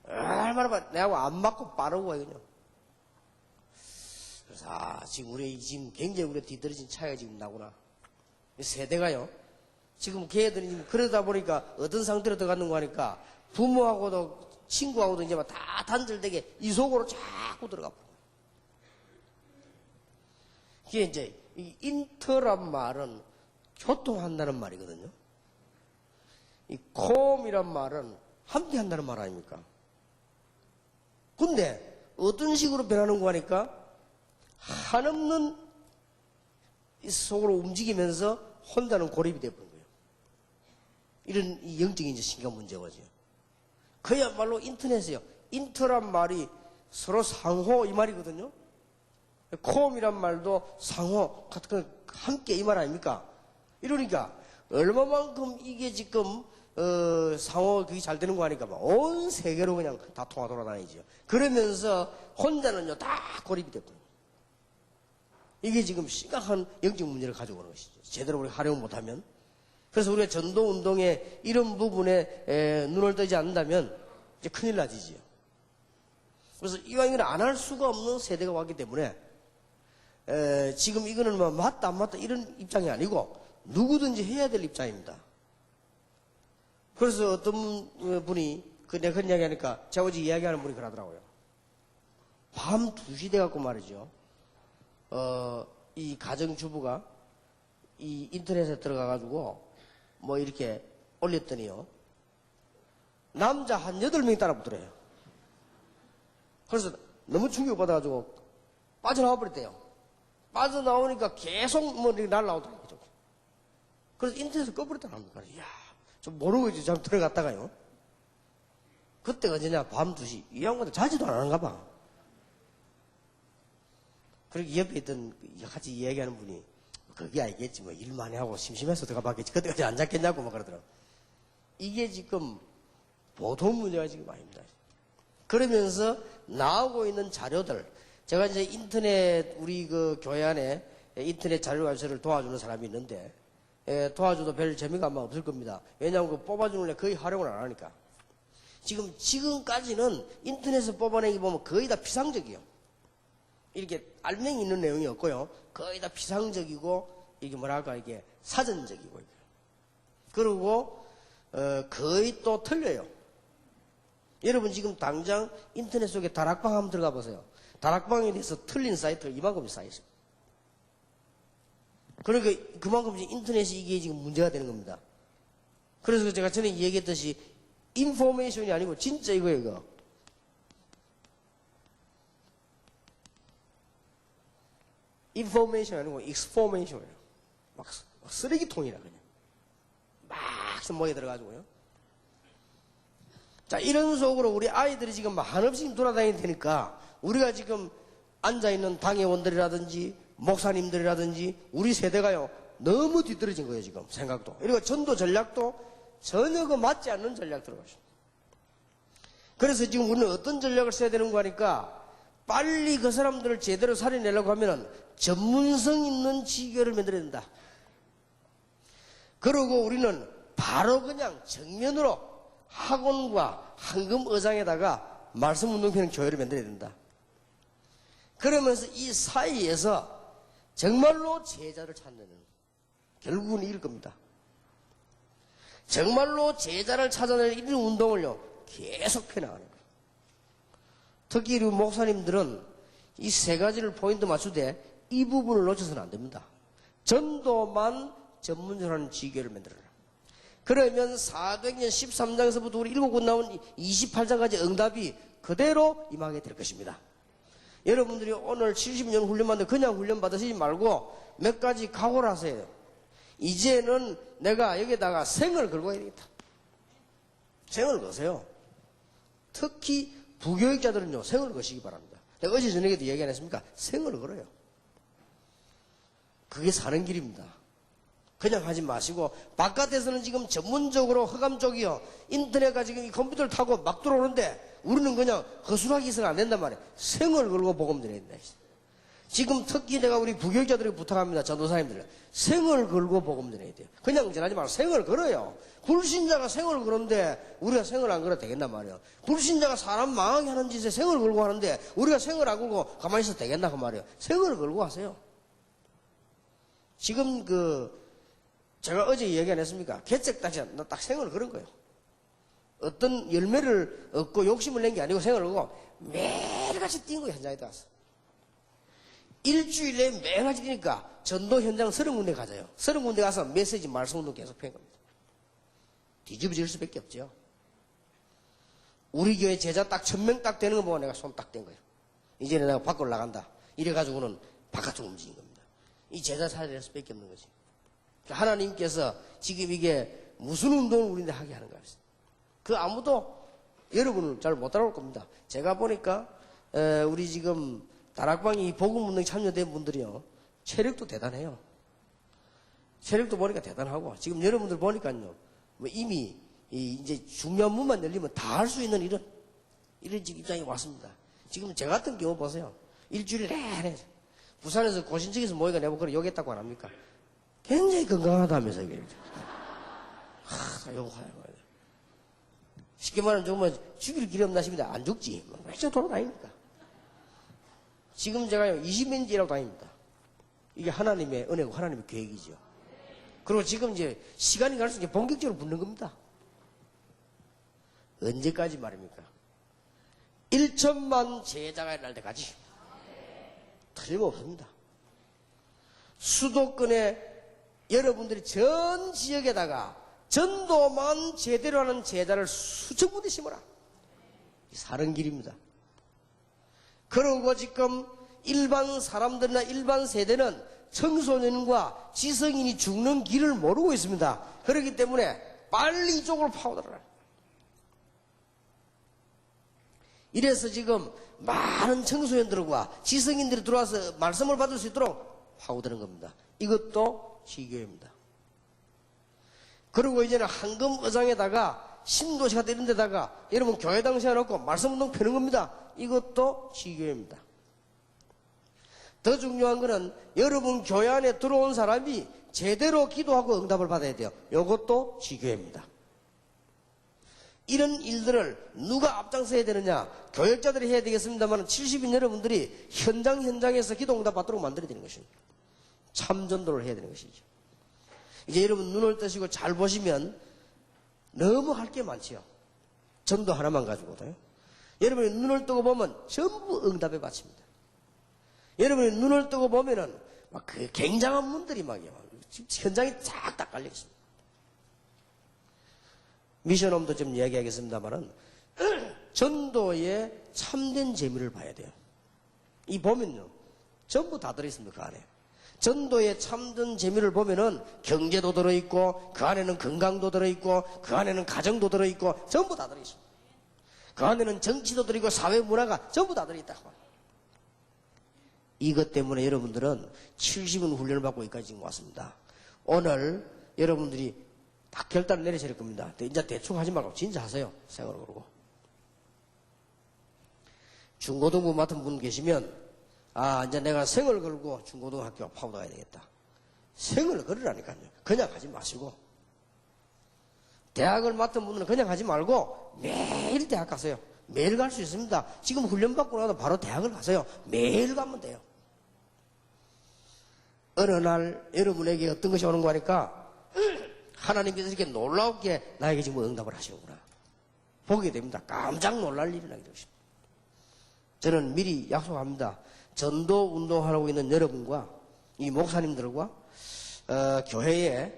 얼마나 내하고 안 맞고 빠르고 하거든요. 그래서 지금 지금 굉장히 우리가 뒤떨어진 차이가 지금 나구나. 세대가요. 지금 걔들이 지금 그러다 보니까 어떤 상태로 들어갔는가 하니까 부모하고도 친구하고도 이제 막 다 단절되게 이 속으로 자꾸 들어가 버려요. 그게 이제 이 인터란 말은 교통한다는 말이거든요. 이 콤이란 말은 함께 한다는 말 아닙니까? 근데 어떤 식으로 변하는 거 하니까 한없는 속으로 움직이면서 혼자는 고립이 되어버린 거예요. 이런 이 영적인 이제 심각 문제가 죠. 그야말로 인터넷이에요. 인터란 말이 서로 상호 이 말이거든요. 콤이란 말도 상호, 함께 이 말 아닙니까? 이러니까 얼마만큼 이게 지금 상호 그게 잘 되는 거 하니까 온 세계로 그냥 다 돌아다니죠. 그러면서 혼자는요 다 고립이 됐거든요. 이게 지금 심각한 영적 문제를 가져오는 것이죠. 제대로 우리가 활용 못하면. 그래서 우리가 전도 운동에 이런 부분에 눈을 뜨지 않는다면 이제 큰일 나지지요. 그래서 이왕이면 안 할 수가 없는 세대가 왔기 때문에 지금 이거는 뭐 맞다 안 맞다 이런 입장이 아니고 누구든지 해야 될 입장입니다. 그래서 어떤 분이 내가 그런 이야기 하니까 제가 어제 이야기하는 분이 그러더라고요. 밤 2시 돼갖고 말이죠. 이 가정주부가 이 인터넷에 들어가가지고 뭐 이렇게 올렸더니요. 남자 한 8명이 따라 붙더래요. 그래서 너무 충격받아가지고 빠져나와 버렸대요. 빠져나오니까 계속 뭐 이렇게 날라오더라고요. 그래서 인터넷을 꺼버렸다는 겁니다. 이야, 좀 모르고 이제 잠 들어갔다가요. 그때가 언제냐? 밤 2시. 이 양반들 자지도 안 하는가 봐. 그리고 옆에 있던 같이 이야기하는 분이 그게 알겠지 뭐 일 많이 하고 심심해서 들어가봤겠지 그때까지 안 잤겠냐고 막 그러더라고. 이게 지금 보통 문제가 지금 아닙니다. 그러면서 나오고 있는 자료들 제가 이제 인터넷 우리 그 교회 안에 인터넷 자료 관세를 도와주는 사람이 있는데 도와줘도 별 재미가 아마 없을 겁니다. 왜냐하면 그 뽑아주는 애 거의 활용을 안 하니까. 지금까지는 인터넷에서 뽑아내기 보면 거의 다 피상적이에요. 이렇게 알맹이 있는 내용이 없고요. 거의 다 피상적이고, 이게 뭐랄까, 이게 사전적이고, 그리고, 거의 또 틀려요. 여러분 지금 당장 인터넷 속에 다락방 한번 들어가 보세요. 다락방에 대해서 틀린 사이트가 이만큼 쌓여있어요. 그러니까 그만큼 인터넷이 이게 지금 문제가 되는 겁니다. 그래서 제가 전에 얘기했듯이, 인포메이션이 아니고 진짜 이거예요, 이거. 인포메이션 아니고 익스포메이션이에요. 막 쓰레기통이라 그냥. 막 모여 들어가지고요. 자, 이런 속으로 우리 아이들이 지금 한없이 돌아다니게 되니까 우리가 지금 앉아있는 당회원들이라든지 목사님들이라든지 우리 세대가요 너무 뒤떨어진 거예요 지금 생각도. 그리고 전도 전략도 전혀 그 맞지 않는 전략 들어가죠. 그래서 지금 우리는 어떤 전략을 써야 되는 거 하니까 빨리 그 사람들을 제대로 살려내려고 하면은 전문성 있는 지교를 만들어야 된다. 그리고 우리는 바로 그냥 정면으로 학원과 황금의장에다가 말씀운동편 교회를 만들어야 된다. 그러면서 이 사이에서 정말로 제자를 찾는 결국은 이럴 겁니다. 정말로 제자를 찾아낼 이런 운동을요 계속 펴나가는 거예요. 특히 우리 목사님들은 이 세 가지를 포인트 맞추되 이 부분을 놓쳐서는 안 됩니다. 전도만 전문적으로 하는 지교를 만들어라. 그러면 400년 13장에서부터 우리 7권 나온 28장까지 응답이 그대로 임하게 될 것입니다. 여러분들이 오늘 70년 훈련 받는데 그냥 훈련 받으시지 말고 몇 가지 각오를 하세요. 이제는 내가 여기다가 생을 걸고 해야 되겠다. 생을 거세요. 특히 부교육자들은요 생을 거시기 바랍니다. 내가 어제 저녁에도 얘기 안 했습니까? 생을 걸어요. 그게 사는 길입니다. 그냥 하지 마시고 바깥에서는 지금 전문적으로 허감 쪽이요 인터넷과 지금 이 컴퓨터를 타고 막 들어오는데 우리는 그냥 허술하게 있어가 안 된단 말이에요. 생을 걸고 복음 드려야 된다. 지금 특히 내가 우리 부교육자들에게 부탁합니다. 전도사님들 생을 걸고 복음 드려야 돼요. 그냥 전하지 말고 생을 걸어요. 불신자가 생을 걸었는데 우리가 생을 안 걸어도 되겠단 말이에요. 불신자가 사람 망하게 하는 짓에 생을 걸고 하는데 우리가 생을 안 걸고 가만히 있어도 되겠나 그 말이에요. 생을 걸고 하세요. 지금 제가 어제 얘기 안 했습니까? 개척다시 딱 생을 걸은 거예요. 어떤 열매를 얻고 욕심을 낸 게 아니고 생을 걸고 매일같이 뛴 거예요. 현장에 따라서. 일주일에 매일같이 되니까 전도 현장 30군데 가자요. 30군데 가서 메시지 말씀운동 계속 펴는 겁니다. 뒤집어질 수밖에 없죠. 우리 교회 제자 딱 1000명 딱 되는 거 보고 내가 손 딱 댄 거예요. 이제는 내가 밖으로 나간다. 이래가지고는 바깥으로 움직인 겁니다. 이 제자 살릴 수밖에 없는 거지. 하나님께서 지금 이게 무슨 운동을 우리한테 하게 하는 거예요. 그 아무도 여러분을 잘 못 따라올 겁니다. 제가 보니까 우리 지금 다락방이 복음운동에 참여된 분들이요, 체력도 대단해요. 체력도 보니까 대단하고, 지금 여러분들 보니까요, 뭐 이미 이제 중요한 문만 열리면 다 할 수 있는 이런 입장이 왔습니다. 지금 저 같은 경우 보세요. 일주일에 내내 부산에서 고신청에서 모이가 내보고 그래 욕했다고 안 합니까? 굉장히 건강하다면서 이게. 욕하고. 쉽게 말하면 정말 죽일 길이 없나 싶은데 안 죽지. 왜 저 돌아다닙니까? 지금 제가 20년째 일하고 다닙니다. 이게 하나님의 은혜고 하나님의 계획이죠. 그리고 지금 이제 시간이 갈수록 이제 본격적으로 붙는 겁니다. 언제까지 말입니까? 1천만 제자가 일어날 때까지. 틀림없습니다. 수도권에 여러분들이 전 지역에다가 전도만 제대로 하는 제자를 수천 군데 심어라. 사는 길입니다. 그러고 지금 일반 사람들이나 일반 세대는 청소년과 지성인이 죽는 길을 모르고 있습니다. 그렇기 때문에 빨리 이쪽으로 파고들어라. 이래서 지금 많은 청소년들과 지성인들이 들어와서 말씀을 받을 수 있도록 파고드는 겁니다. 이것도 지교입니다. 그리고 이제는 황금의장에다가 신도시 같은 이런 데다가 여러분 교회당 세워놓고 말씀운동 펴는 겁니다. 이것도 지교입니다. 더 중요한 거는 여러분 교회 안에 들어온 사람이 제대로 기도하고 응답을 받아야 돼요. 이것도 지교입니다. 이런 일들을 누가 앞장서야 되느냐? 교역자들이 해야 되겠습니다만 70인 여러분들이 현장에서 기도 응답 받도록 만들어야 되는 것입니다. 참전도를 해야 되는 것이죠. 이제 여러분 눈을 뜨시고 잘 보시면 너무 할 게 많지요. 전도 하나만 가지고도요. 여러분이 눈을 뜨고 보면 전부 응답에 바칩니다. 여러분이 눈을 뜨고 보면은 막 그 굉장한 문들이 막요. 현장이 쫙딱 깔려 있습니다. 미션홈도 좀 이야기하겠습니다만은 전도의 참된 재미를 봐야 돼요. 이 보면요, 전부 다 들어있습니다. 그 안에. 전도의 참된 재미를 보면은 경제도 들어있고, 그 안에는 건강도 들어있고, 그 안에는 가정도 들어있고, 전부 다 들어있습니다. 그 안에는 정치도 들어있고, 사회 문화가 전부 다 들어있다고. 이것 때문에 여러분들은 70은 훈련을 받고 여기까지 지금 왔습니다. 오늘 여러분들이 딱 결단을 내리셔야 될 겁니다. 이제 대충 하지 말고 진짜 하세요. 생각을 그러고. 중고등부 맡은 분 계시면 이제 내가 생을 걸고 중고등학교 파고 가야 되겠다. 생을 걸으라니까요. 그냥 하지 마시고. 대학을 맡은 분은 그냥 하지 말고 매일 대학 가세요. 매일 갈 수 있습니다. 지금 훈련 받고 나서 바로 대학을 가세요. 매일 가면 돼요. 어느 날 여러분에게 어떤 것이 오는 거 하니까 하나님께서 이렇게 놀라웠게 나에게 지금 응답을 하시는구나. 보게 됩니다. 깜짝 놀랄 일이 나게 되십니다. 저는 미리 약속합니다. 전도 운동하고 있는 여러분과 이 목사님들과 교회에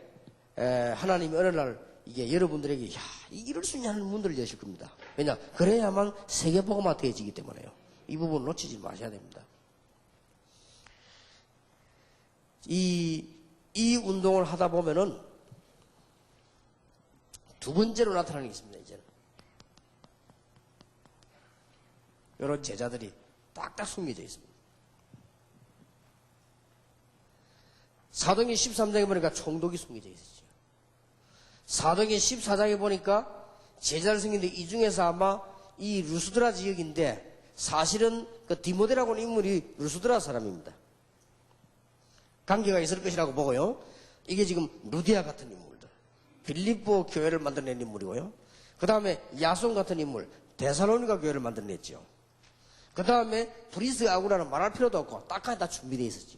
하나님이 어느 날 이게 여러분들에게 이럴 수 있냐는 문들을 여실 겁니다. 왜냐? 그래야만 세계복음화 되어지기 때문에요. 이 부분 놓치지 마셔야 됩니다. 이 운동을 하다 보면은 두 번째로 나타나는 게 있습니다. 이제는 이런 제자들이 딱딱 숨겨져 있습니다. 사도행전 13장에 보니까 총독이 숨겨져 있었죠. 사도행전 14장에 보니까 제자를 숨긴데 이 중에서 아마 이 루스드라 지역인데 사실은 그 디모데라고 하는 인물이 루스드라 사람입니다. 관계가 있을 것이라고 보고요. 이게 지금 루디아 같은 인물들, 빌립보 교회를 만들어낸 인물이고요. 그 다음에 야손 같은 인물, 데살로니가 교회를 만들어냈죠. 그 다음에 브리스 아구라는 말할 필요도 없고 딱하게 다 준비되어 있었죠.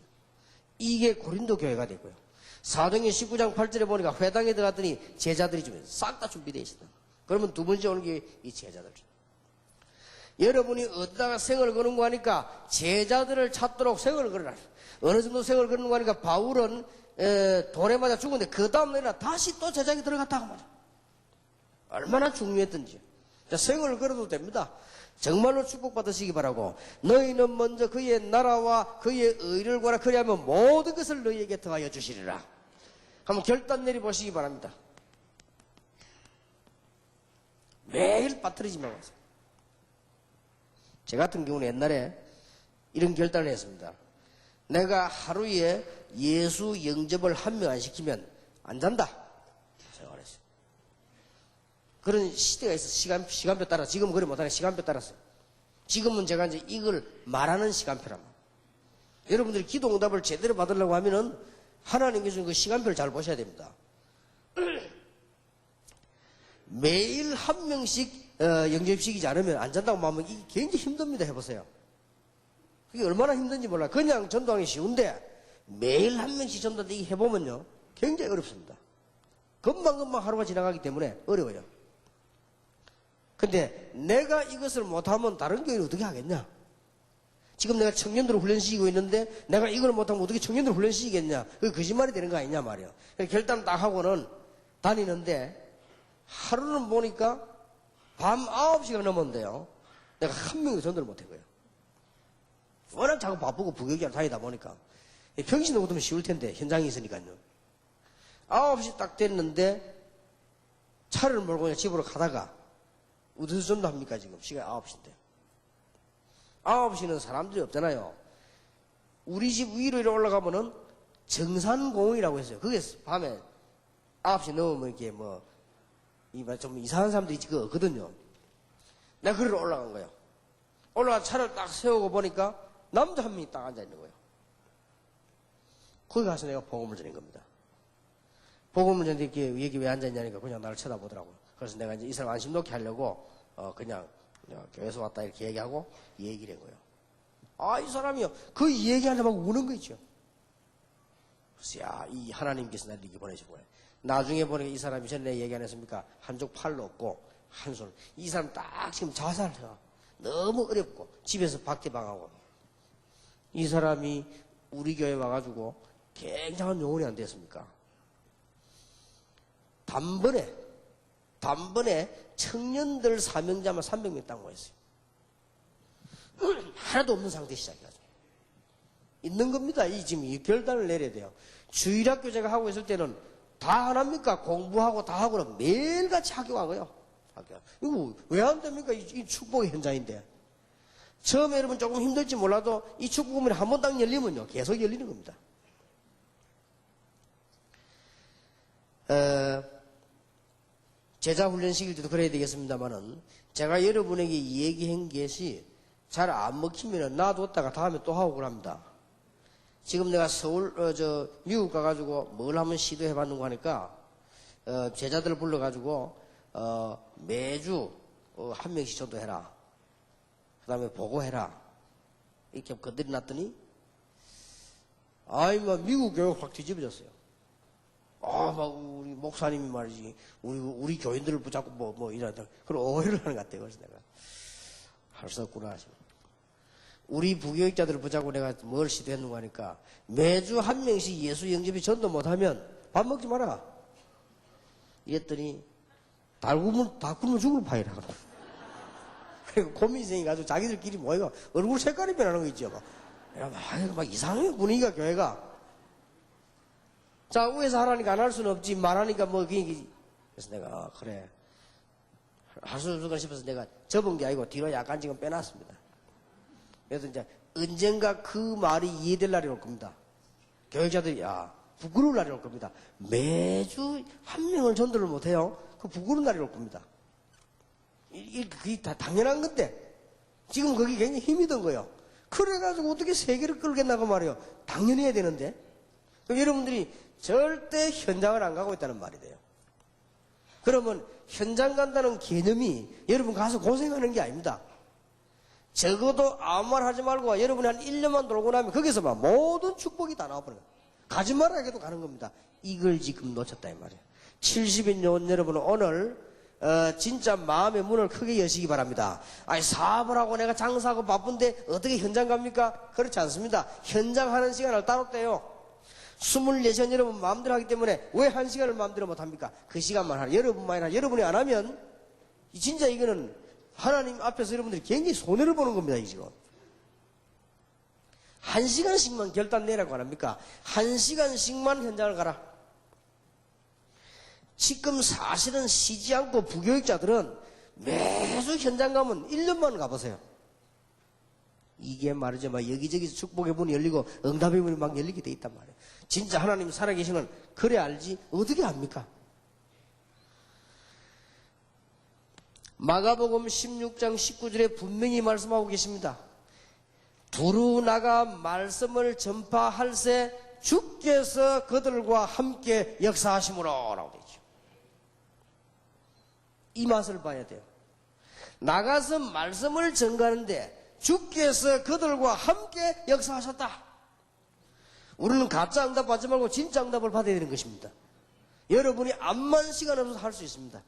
이게 고린도 교회가 되고요. 사도행전 19장 8절에 보니까 회당에 들어갔더니 제자들이 좀 싹 다 준비되어 있었다. 그러면 두 번째 오는 게 이 제자들. 여러분이 어디다가 생을 거는 거 하니까 제자들을 찾도록 생을 걸어라. 어느 정도 생을 거는 거 하니까 바울은 돌에 맞아 죽었는데 그 다음 날이나 다시 또 제자에게 들어갔다고 말이야. 얼마나 중요했던지. 자, 생을 걸어도 됩니다. 정말로 축복받으시기 바라고. 너희는 먼저 그의 나라와 그의 의를 구하라. 그리하면 모든 것을 너희에게 더하여 주시리라. 한번 결단 내려보시기 바랍니다. 매일 빠뜨리지 말고. 제 같은 경우는 옛날에 이런 결단을 했습니다. 내가 하루에 예수 영접을 한 명 안 시키면 안 잔다 생각을 했어요. 그런 시대가 있어. 시간표 따라. 지금은 그래 못하네. 시간표 따라서. 지금은 제가 이제 이걸 말하는 시간표란 말이에요. 여러분들이 기도 응답을 제대로 받으려고 하면은 하나님께서 그 시간표를 잘 보셔야 됩니다. 매일 한 명씩 영접시키지 않으면 안 잔다고 하면 이게 굉장히 힘듭니다. 해보세요. 그게 얼마나 힘든지 몰라요. 그냥 전도하기 쉬운데 매일 한 명씩 전도하는데 이게 해보면요 굉장히 어렵습니다. 금방금방 하루가 지나가기 때문에 어려워요. 근데 내가 이것을 못하면 다른 교회는 어떻게 하겠냐? 지금 내가 청년들을 훈련시키고 있는데 내가 이걸 못하면 어떻게 청년들을 훈련시키겠냐? 그게 거짓말이 되는 거 아니냐 말이에요. 결단 딱 하고는 다니는데 하루는 보니까 밤 9시가 넘었는데요. 내가 한 명도 전도를 못한 거예요. 워낙 자꾸 바쁘고 부교육자로 다니다 보니까. 평신도 못하면 쉬울 텐데, 현장에 있으니까요. 9시 딱 됐는데, 차를 몰고 그냥 집으로 가다가, 어디서 전도합니까, 지금? 시간이 9시인데. 9시는 사람들이 없잖아요. 우리 집 위로 올라가면은 정산공원이라고 했어요. 그게 밤에 9시 넘으면 이렇게 좀 이상한 사람들이 그거 없거든요. 내가 그리로 올라간 거예요. 올라가 차를 딱 세우고 보니까 남자 한 명이 딱 앉아있는 거예요. 거기 가서 내가 복음을 전한 겁니다. 복음을 전했는데 여기 왜 앉아있냐니까 그냥 나를 쳐다보더라고요. 그래서 내가 이제 이 사람 안심 놓게 하려고 그냥 교회에서 왔다 이렇게 얘기하고 얘기를 한 거예요. 아, 이 사람이요. 그 얘기하려고 막 우는 거 있죠. 그래서 야, 이 하나님께서 나를 이렇게 보내신 거예요. 나중에 보니까 이 사람이 전에 얘기 안 했습니까? 한쪽 팔로 없고 한 손. 이 사람 딱 지금 자살해요. 너무 어렵고 집에서 밖에방하고. 이 사람이 우리 교회 와가지고 굉장한 영혼이 안 됐습니까? 단번에 청년들 사명자만 300명 딱 모였어요. 하나도 없는 상태 시작해가지고. 있는 겁니다. 지금 이 결단을 내려야 돼요. 주일학교 제가 하고 있을 때는 다 안 합니까? 공부하고 다 하고는 매일같이 학교 가고요. 이거 왜 안 됩니까? 이 축복의 현장인데. 처음에 여러분 조금 힘들지 몰라도 이 축복문이 한 번 딱 열리면요. 계속 열리는 겁니다. 제자 훈련 시킬 때도 그래야 되겠습니다만은 제가 여러분에게 얘기한 것이 잘 안 먹히면 놔뒀다가 다음에 또 하고 그럽니다. 지금 내가 미국 가가지고 뭘 한번 시도해봤는가 하니까, 제자들을 불러가지고, 매주, 한 명씩 전도해라. 그 다음에 보고해라. 이렇게 건드려 놨더니, 미국 교육 확 뒤집어졌어요. 우리 목사님이 말이지, 우리 교인들을 붙잡고 이러다. 그런 오해를 하는 것 같아요. 그래서 내가, 할 수 없구나 하시고. 우리 부교육자들을 붙잡고 내가 뭘 시도했는가 하니까 매주 한 명씩 예수 영접이 전도 못하면 밥 먹지 마라. 이랬더니 다 굶으면 죽을 파이라. 그리고 고민생이 가지고 자기들끼리 모여가 얼굴 색깔이 변하는 거 있죠. 막 이상해 분위기가 교회가. 자, 위에서 하라니까 안 할 수는 없지. 말하니까 그래서 내가 그래 할 수 없을까 싶어서 내가 접은 게 아니고 뒤로 약간 지금 빼놨습니다. 그래서 이제 언젠가 그 말이 이해될 날이 올 겁니다. 교육자들이 부끄러울 날이 올 겁니다. 매주 한 명을 전도를 못해요. 그 부끄러운 날이 올 겁니다. 그게 다 당연한 건데 지금 그게 굉장히 힘이 든 거예요. 그래가지고 어떻게 세계를 끌겠나고 말이에요. 당연히 해야 되는데. 그럼 여러분들이 절대 현장을 안 가고 있다는 말이 돼요. 그러면 현장 간다는 개념이 여러분 가서 고생하는 게 아닙니다. 적어도 아무 말 하지 말고 여러분이 한 1년만 돌고 나면 거기서만 모든 축복이 다 나와버려요. 가지 말라 해도 가는 겁니다. 이걸 지금 놓쳤다 이 말이에요. 70인 여러분은 오늘 진짜 마음의 문을 크게 여시기 바랍니다. 아니, 사업을 하고 내가 장사하고 바쁜데 어떻게 현장 갑니까? 그렇지 않습니다. 현장 하는 시간을 따로 떼요. 24시간 여러분 마음대로 하기 때문에 왜 1시간을 마음대로 못합니까? 그 시간만 하라. 여러분만 하라. 여러분이 안 하면 진짜 이거는 하나님 앞에서 여러분들이 굉장히 손해를 보는 겁니다. 이 지금 1시간씩만 결단 내라고 안 합니까? 1시간씩만 현장을 가라. 지금 사실은 쉬지 않고 부교육자들은 매주 현장 가면 1년만 가보세요. 이게 말이죠. 막 여기저기 축복의 문이 열리고 응답의 문이 막 열리게 돼 있단 말이에요. 진짜 하나님 살아계시는 그래 알지 어떻게 합니까? 마가복음 16장 19절에 분명히 말씀하고 계십니다. 두루 나가 말씀을 전파할세 주께서 그들과 함께 역사하심으로 라고 되어 있죠. 이 맛을 봐야 돼요. 나가서 말씀을 전가하는데 주께서 그들과 함께 역사하셨다. 우리는 가짜 응답 받지 말고 진짜 응답을 받아야 되는 것입니다. 여러분이 암만 시간 없어서 할 수 있습니다.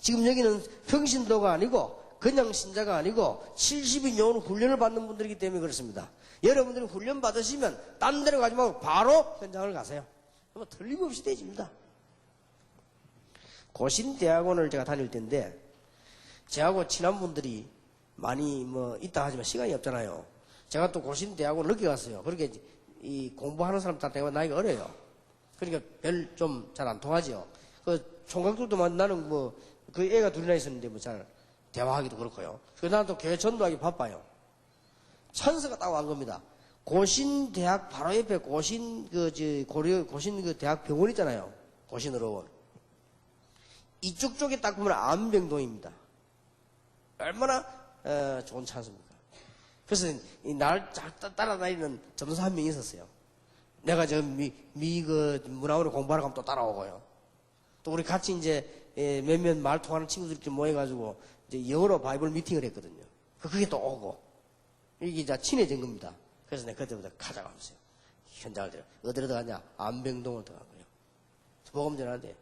지금 여기는 평신도가 아니고 그냥 신자가 아니고 70인 훈련을 받는 분들이기 때문에 그렇습니다. 여러분들이 훈련 받으시면 딴 데로 가지 말고 바로 현장을 가세요. 그러면 틀림없이 되집니다. 고신대학원을 제가 다닐 때인데 저하고 친한 분들이 많이 있다 하지만 시간이 없잖아요. 제가 또 고신대학원을 늦게 갔어요. 그렇게 이 공부하는 사람 다 대가 나이가 어려요. 그러니까 별 좀 잘 안 통하지요. 그 총각들도 나는 그 애가 둘이나 있었는데 잘 대화하기도 그렇고요. 그래서 나는 또 교회 전도하기 바빠요. 찬스가 딱 온 겁니다. 고신대학 바로 옆에 고신 대학 병원 있잖아요. 고신의료원. 이쪽 쪽에 딱 보면 안병동입니다. 얼마나 좋은 찬스입니까? 그래서 날 따라다니는 전도사 한 명이 있었어요. 내가 저 문화원에 공부하러 가면 또 따라오고요. 또 우리 같이 이제 몇몇 말 통하는 친구들끼리 모여가지고 이제 영어로 바이블 미팅을 했거든요. 그게 또 오고 이게 이제 친해진 겁니다. 그래서 내가 그때부터 가져가면서요. 현장을 들어. 어디로 들어가냐? 안병동을 들어간 거예요. 복음 전하는데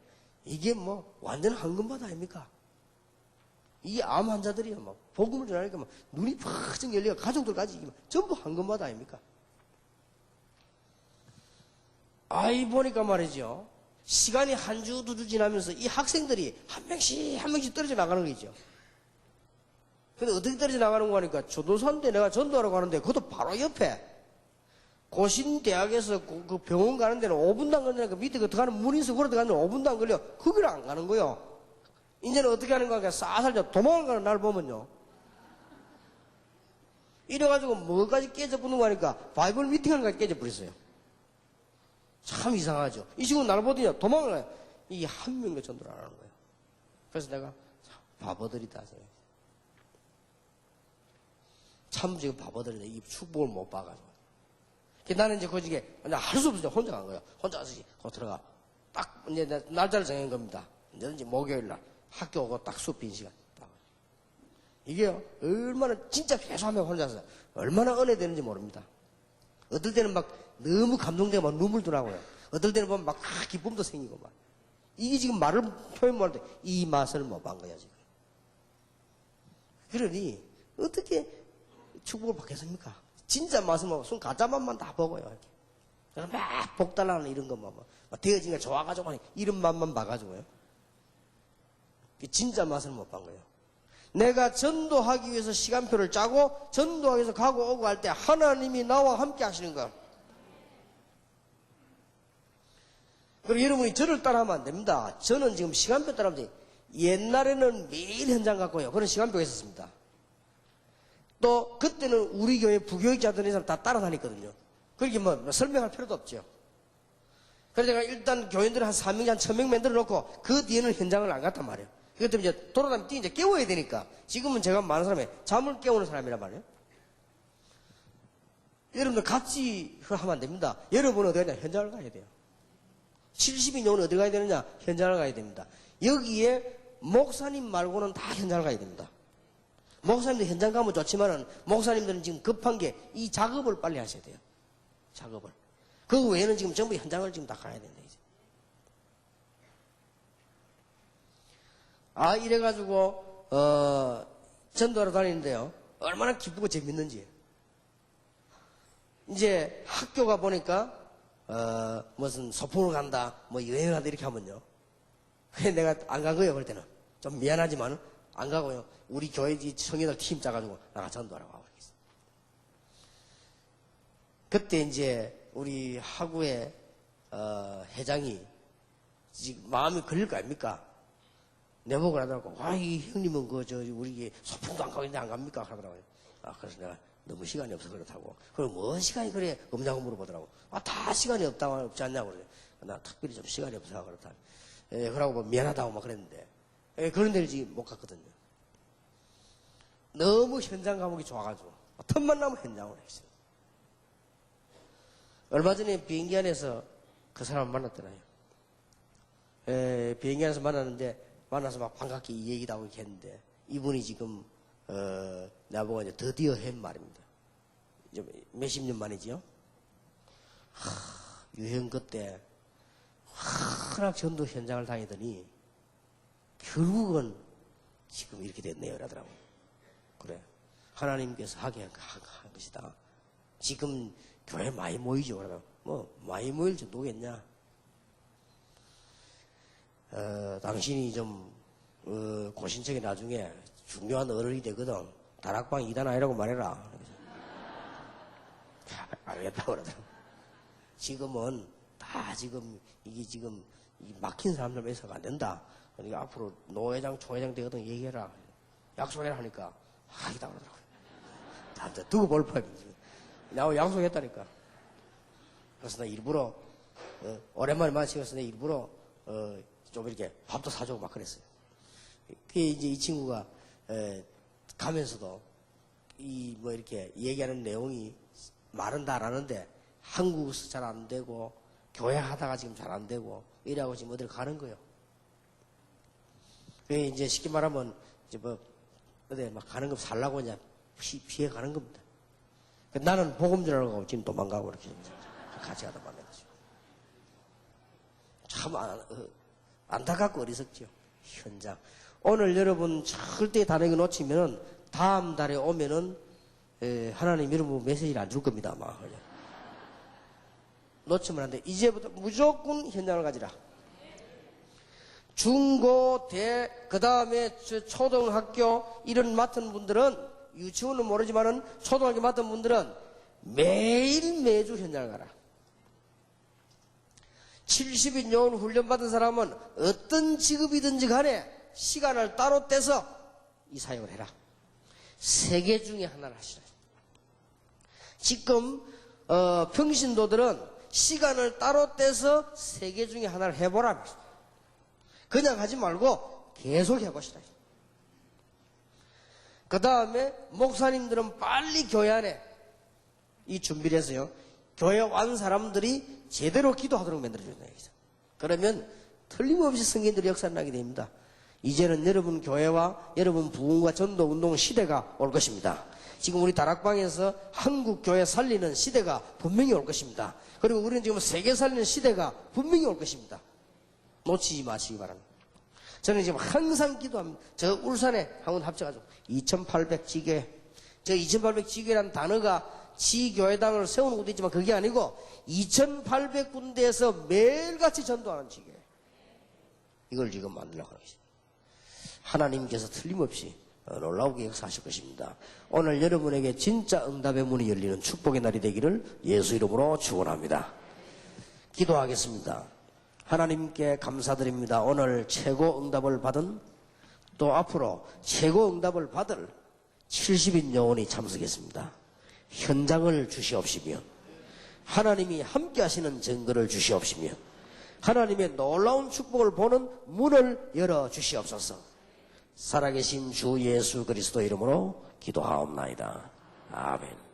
이게 완전 황금바다 아닙니까? 이 암 환자들이요, 복음을 전하니까 눈이 팍 열리고 가족들까지 전부 황금바다 아닙니까? 아이 보니까 말이죠. 시간이 한 주, 두 주 지나면서 이 학생들이 한 명씩 떨어져 나가는 거죠. 근데 어떻게 떨어져 나가는 거 하니까 전도사인데 내가 전도하러 가는데 그것도 바로 옆에 고신대학에서 그 병원 가는 데는 5분도 안 걸리니까 밑에 그 들어가는 문인서 걸어 들어가는 데는 5분도 안 걸려. 거기를 안 가는 거예요. 이제는 어떻게 하는 거야? 싸살 도망을 가는 날 보면요. 이래가지고 뭐까지 깨져버리는 거 하니까 바이블 미팅하는 거까지 깨져버렸어요. 참 이상하죠. 이 친구는 날 보더니 도망을 가요. 이 한 명도 전도를 안 하는 거예요. 그래서 내가 바보들이다. 참 지금 바보들이다. 이 축복을 못 봐가지고. 나는 이제 거기에 할 수 없어서 혼자 간 거예요. 혼자 가서 거기 들어가. 딱 이제 날짜를 정한 겁니다. 이제 목요일 날 학교 오고 딱 수업 빈 시간. 딱. 이게요, 얼마나 진짜 회수하면 혼자서 얼마나 은혜되는지 모릅니다. 어떨 때는 막 너무 감동되고 막 눈물도 나고요. 어떨 때는 보면 막 기쁨도 생기고 막. 이게 지금 말을 표현 못할 때 이 맛을 못 본 거야, 지금. 그러니 어떻게 축복을 받겠습니까? 진짜 맛을 먹고 손 가짜 맛만 다 먹어요. 이렇게. 그래서 막 복달라는 이런 것만 막 되어진 게 좋아가지고 이런 맛만 봐가지고요. 진짜 맛을 못 본 거예요. 내가 전도하기 위해서 시간표를 짜고 전도하기 위해서 가고 오고 할 때 하나님이 나와 함께 하시는 거예요. 그리고 여러분이 저를 따라하면 안 됩니다. 저는 지금 시간표 따라하면 옛날에는 매일 현장 갔고요. 그런 시간표가 있었습니다. 또 그때는 우리 교회 부교육자들이 다 따라다녔거든요. 그렇게 설명할 필요도 없죠. 그래서 제가 일단 교인들 한 3명, 한 1000명 만들어 놓고 그 뒤에는 현장을 안 갔단 말이에요. 이것 때문에 이제 돌아다니면 이제 깨워야 되니까. 지금은 제가 많은 사람이 잠을 깨우는 사람이란 말이에요. 여러분들 같이 하면 안 됩니다. 여러분은 어디 가냐? 현장을 가야 돼요. 70인용은 어디 가야 되느냐? 현장을 가야 됩니다. 여기에 목사님 말고는 다 현장을 가야 됩니다. 목사님들 현장 가면 좋지만은 목사님들은 지금 급한 게 이 작업을 빨리 하셔야 돼요. 작업을. 그 외에는 지금 전부 현장을 지금 다 가야 된다, 이제. 이래가지고 전도하러 다니는데요. 얼마나 기쁘고 재밌는지. 이제 학교가 보니까 무슨 소풍을 간다, 뭐 여행을 간다 이렇게 하면요. 그래 내가 안 간 거예요. 그럴 때는 좀 미안하지만 안 가고요. 우리 교회 청년들 팀 짜가지고 나가 전도하라고 하고 그랬어요. 그때 이제 우리 하구의 회장이 지금 마음이 걸릴 거 아닙니까? 내보고 하더라고. 이 형님은 우리 소풍도 안 가고 있는데 안 갑니까? 그러더라고요. 그래서 내가 너무 시간이 없어서 그렇다고. 그럼 뭐 시간이 그래? 없냐고 물어보더라고. 다 시간이 없지 않냐고 그래. 나 특별히 좀 시간이 없어서 그렇다. 그러고 뭐 미안하다고 막 그랬는데. 그런 데를 지금 못 갔거든요. 너무 현장 감옥이 좋아가지고. 틈만 나면 현장으로 했어요. 얼마 전에 비행기 안에서 그 사람 만났더라고요. 비행기 안에서 만나서 막 반갑게 얘기도 하고 이렇게 했는데, 이분이 지금, 나보고 이제 드디어 한 말입니다. 이제 몇십 년 만이지요? 유행 그때, 워낙 전도 현장을 다니더니, 결국은 지금 이렇게 됐네요. 이러더라고요. 그래. 하나님께서 하게 한 것이다. 지금 교회 많이 모이죠. 그러면, 많이 모일 정도겠냐? 당신이 좀, 고신청에 나중에 중요한 어른이 되거든. 다락방 2단 아니라고 말해라. 알겠다고 그러더라고. 지금은 이게 지금 막힌 사람들 해서가 안 된다. 그러니까 앞으로 노회장, 초회장 되거든 얘기해라. 약속해라 하니까 하기다 그러더라고요. 나한테 두고 볼 뻔. 나하고 약속했다니까. 그래서 나 일부러, 오랜만에 마치고서 내 일부러, 좀 이렇게 밥도 사주고 막 그랬어요. 그게 이제 이 친구가, 가면서도, 뭐 이렇게 얘기하는 내용이 말은 다 알았는데, 한국에서 잘 안 되고, 교회 하다가 지금 잘 안 되고, 이래하고 지금 어딜 가는 거예요. 그게 이제 쉽게 말하면, 이제 어디 막 가는 거 살라고 이제 피해 가는 겁니다. 나는 복음 전하려고 지금 도망가고 이렇게 같이 가다 만나가지고. 참 안타깝고 어리석죠. 현장. 오늘 여러분 절대 다른 거 놓치면은 다음 달에 오면은 하나님 여러분 메시지를 안 줄 겁니다 아마. 놓치면 안 돼. 이제부터 무조건 현장을 가지라. 중고, 대, 그 다음에 초등학교 이런 맡은 분들은 유치원은 모르지만은 초등학교 맡은 분들은 매주 현장을 가라. 70인 요원 훈련 받은 사람은 어떤 직업이든지 간에 시간을 따로 떼서 이 사역을 해라. 세 개 중에 하나를 하시라. 지금 평신도들은 시간을 따로 떼서 세 개 중에 하나를 해보라. 그냥 하지 말고 계속 해보시라. 그 다음에 목사님들은 빨리 교회 안에 이 준비를 해서요. 교회 온 사람들이 제대로 기도하도록 만들어준다. 그러면 틀림없이 성인들의 역사가 나게 됩니다. 이제는 여러분 교회와 여러분 부흥과 전도 운동 시대가 올 것입니다. 지금 우리 다락방에서 한국 교회 살리는 시대가 분명히 올 것입니다. 그리고 우리는 지금 세계 살리는 시대가 분명히 올 것입니다. 놓치지 마시기 바랍니다. 저는 지금 항상 기도합니다. 저 울산에 한번 합쳐가지고 2800지교회. 저 2800지교회라는 단어가 지교회당을 세우는 것도 있지만 그게 아니고 2800군데에서 매일같이 전도하는 지교회. 이걸 지금 만들려고 하는 것입니다. 하나님께서 틀림없이 놀라우게 역사하실 것입니다. 오늘 여러분에게 진짜 응답의 문이 열리는 축복의 날이 되기를 예수 이름으로 축원합니다. 기도하겠습니다. 하나님께 감사드립니다. 오늘 최고 응답을 받은 또 앞으로 최고 응답을 받을 70인 요원이 참석했습니다. 현장을 주시옵시며 하나님이 함께 하시는 증거를 주시옵시며 하나님의 놀라운 축복을 보는 문을 열어 주시옵소서. 살아계신 주 예수 그리스도 이름으로 기도하옵나이다. 아멘.